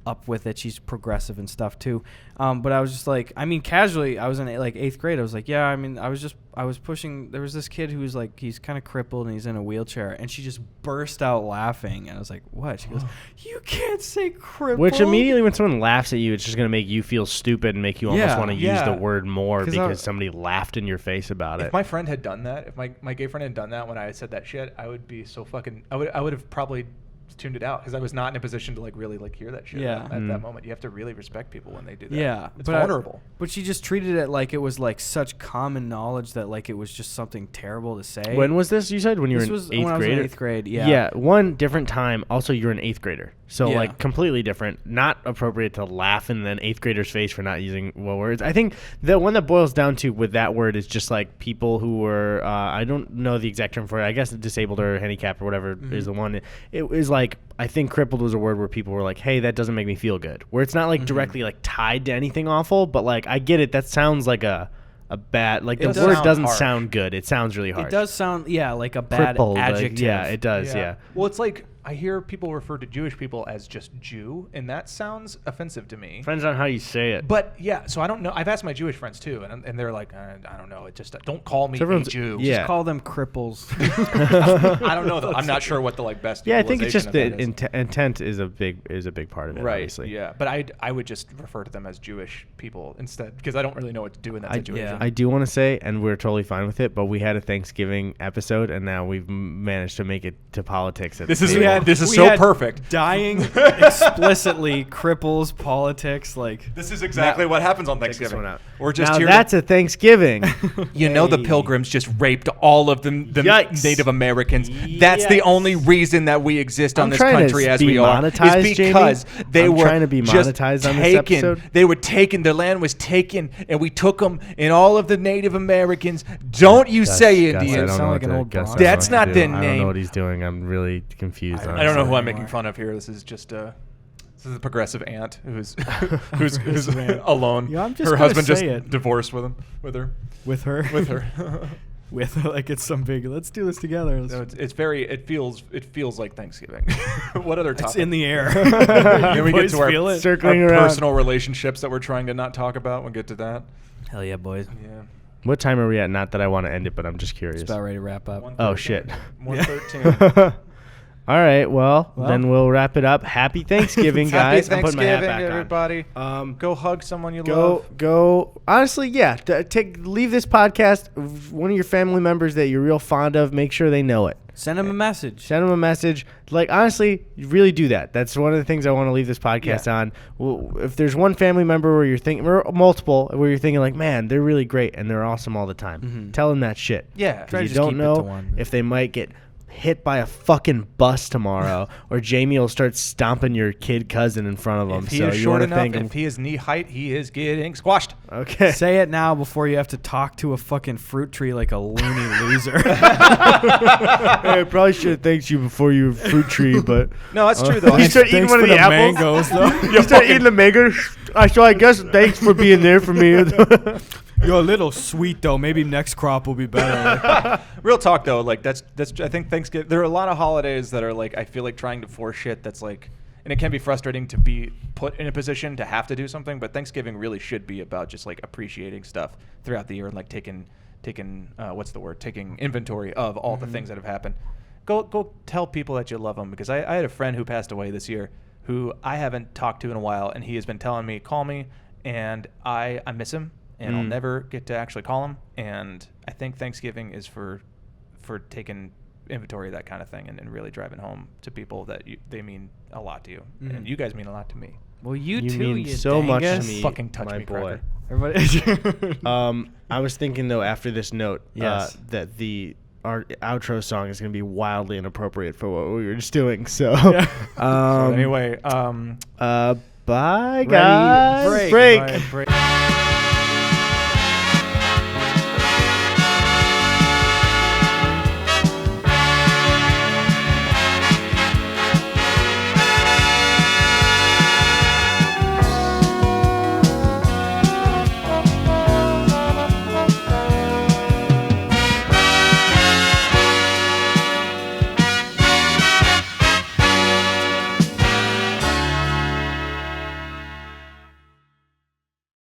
up with it. She's progressive and stuff too. But I was just like, I mean, casually, I was in like 8th grade. I was like, yeah, I mean, I was pushing. There was this kid who was like, he's kind of crippled and he's in a wheelchair, and she just burst out laughing. And I was like, what? She goes, you can't say crippled. Which immediately, when someone laughs at you, it's just going to make you feel stupid and make you almost want to use the word more because somebody laughed in your face about it. If my friend had done that, if my gay friend had done that when I said that shit, I would be so fucking, I would have probably tuned it out because I was not in a position to like really like hear that shit at that moment. You have to really respect people when they do that. Yeah, it's vulnerable. But she just treated it like it was like such common knowledge that like it was just something terrible to say. When was this? You said when you were in 8th grade? When I was in 8th grade. Yeah. Yeah, one different time. Also, you're an 8th grader, So Yeah. like completely different, not appropriate to laugh in an 8th grader's face for not using words. I think the one that boils down to with that word is just like people who were, I don't know the exact term for it. I guess disabled or handicapped or whatever is the one. It was like, I think crippled was a word where people were like, hey, that doesn't make me feel good. Where it's not like directly like tied to anything awful, but like I get it. That sounds like a bad, like the It word sounds doesn't harsh. sound good. It sounds really harsh. It does sound, like a bad Crippled, like, adjective. yeah, it does. Yeah. Well, it's like I hear people refer to Jewish people as just Jew, and that sounds offensive to me. Depends on how you say it. But yeah, so I don't know. I've asked my Jewish friends too, and they're like, I don't know. It just don't call me a everyone's- Jew. yeah. Just call them cripples. I don't know. Though. I'm not sure what the best. Yeah, I think it's just the utilization of that is. intent is a big part of it. Right. Obviously. Yeah, but I would just refer to them as Jewish people instead because I don't really know what to do in that situation. I do want to say, and we're totally fine with it, but we had a Thanksgiving episode, and now we've managed to make it to politics. At This the is table. this is We so had perfect. Dying explicitly cripples politics. Like This is exactly what happens on Check this Thanksgiving. one out. We're just now here. that's a Thanksgiving. You know the Hey. Pilgrims just raped all of the Yikes. Native Americans. That's the Yikes. only reason that we exist on I'm this trying to country as be we are. monetized, Is because Jamie. they I'm were trying to be just monetized on this taken. episode. They were taken. Their land was taken, and we took them. And all of the Native Americans. Don't you say Gus, I Indians? don't Sound know like what an the- old Gus Bronx. doesn't That's know what not to the do. I don't know name. what he's doing. I'm really confused. I don't I don't know who I'm anymore. making fun of here. This is just this is a progressive aunt who's who's alone. Yeah, I'm just her gonna husband just say it. divorced with her. with her. With her. With her, like it's some big. Let's do this together. No, it's very. It feels like Thanksgiving. What other topic? It's in the air. Then we get Boys to our, feel it. Circling our around. personal relationships that we're trying to not talk about. We'll get to that. Hell yeah, boys. Yeah. What time are we at? Not that I want to end it, but I'm just curious. It's about ready to wrap up. 1:13. Oh, shit. 1:13. All right, well, Well. then we'll wrap it up. Happy Thanksgiving, guys. Happy I'm putting my hat Thanksgiving, back everybody. on. Go hug someone you love. Go. Honestly, yeah. Leave this podcast. One of your family members that you're real fond of. Make sure they know it. Send them a message. Send them a message. Like, honestly, you really do that. That's one of the things I want to leave this podcast Yeah. on. Well, if there's one family member where you're thinking, or multiple, where you're thinking like, man, they're really great and they're awesome all the time. Tell them that shit. Yeah. Try to You just don't keep it know to one. if they might get hit by a fucking bus tomorrow, or Jamie will start stomping your kid cousin in front of him. If he so is you short wanna enough, thank him. if he is knee height, he is getting squashed. Okay. Say it now before you have to talk to a fucking fruit tree like a loony loser. Hey, I probably should have thanked you before you fruit tree, but No, that's true though. You start eating Thanks one of for the apples. mangoes, though. You start eating the mango. So I guess thanks for being there for me. You're a little sweet though. Maybe next crop will be better. Real talk though, like that's I think Thanksgiving. There are a lot of holidays that are like I feel like trying to force shit. That's like, and it can be frustrating to be put in a position to have to do something. But Thanksgiving really should be about just like appreciating stuff throughout the year and like taking what's the word? Taking inventory of all the things that have happened. Go tell people that you love them, because I had a friend who passed away this year who I haven't talked to in a while, and he has been telling me, call me, and I miss him. And I'll never get to actually call him. And I think Thanksgiving is for taking inventory of that kind of thing and really driving home to people that they mean a lot to you. And you guys mean a lot to me. Well, you You too. mean you so much to dangus. me. Fucking touch my me, boy. Cracker. Everybody. I was thinking though, after this note, Yes. that our outro song is going to be wildly inappropriate for what we were just doing. So, So anyway, bye guys. break. Break. All right, break.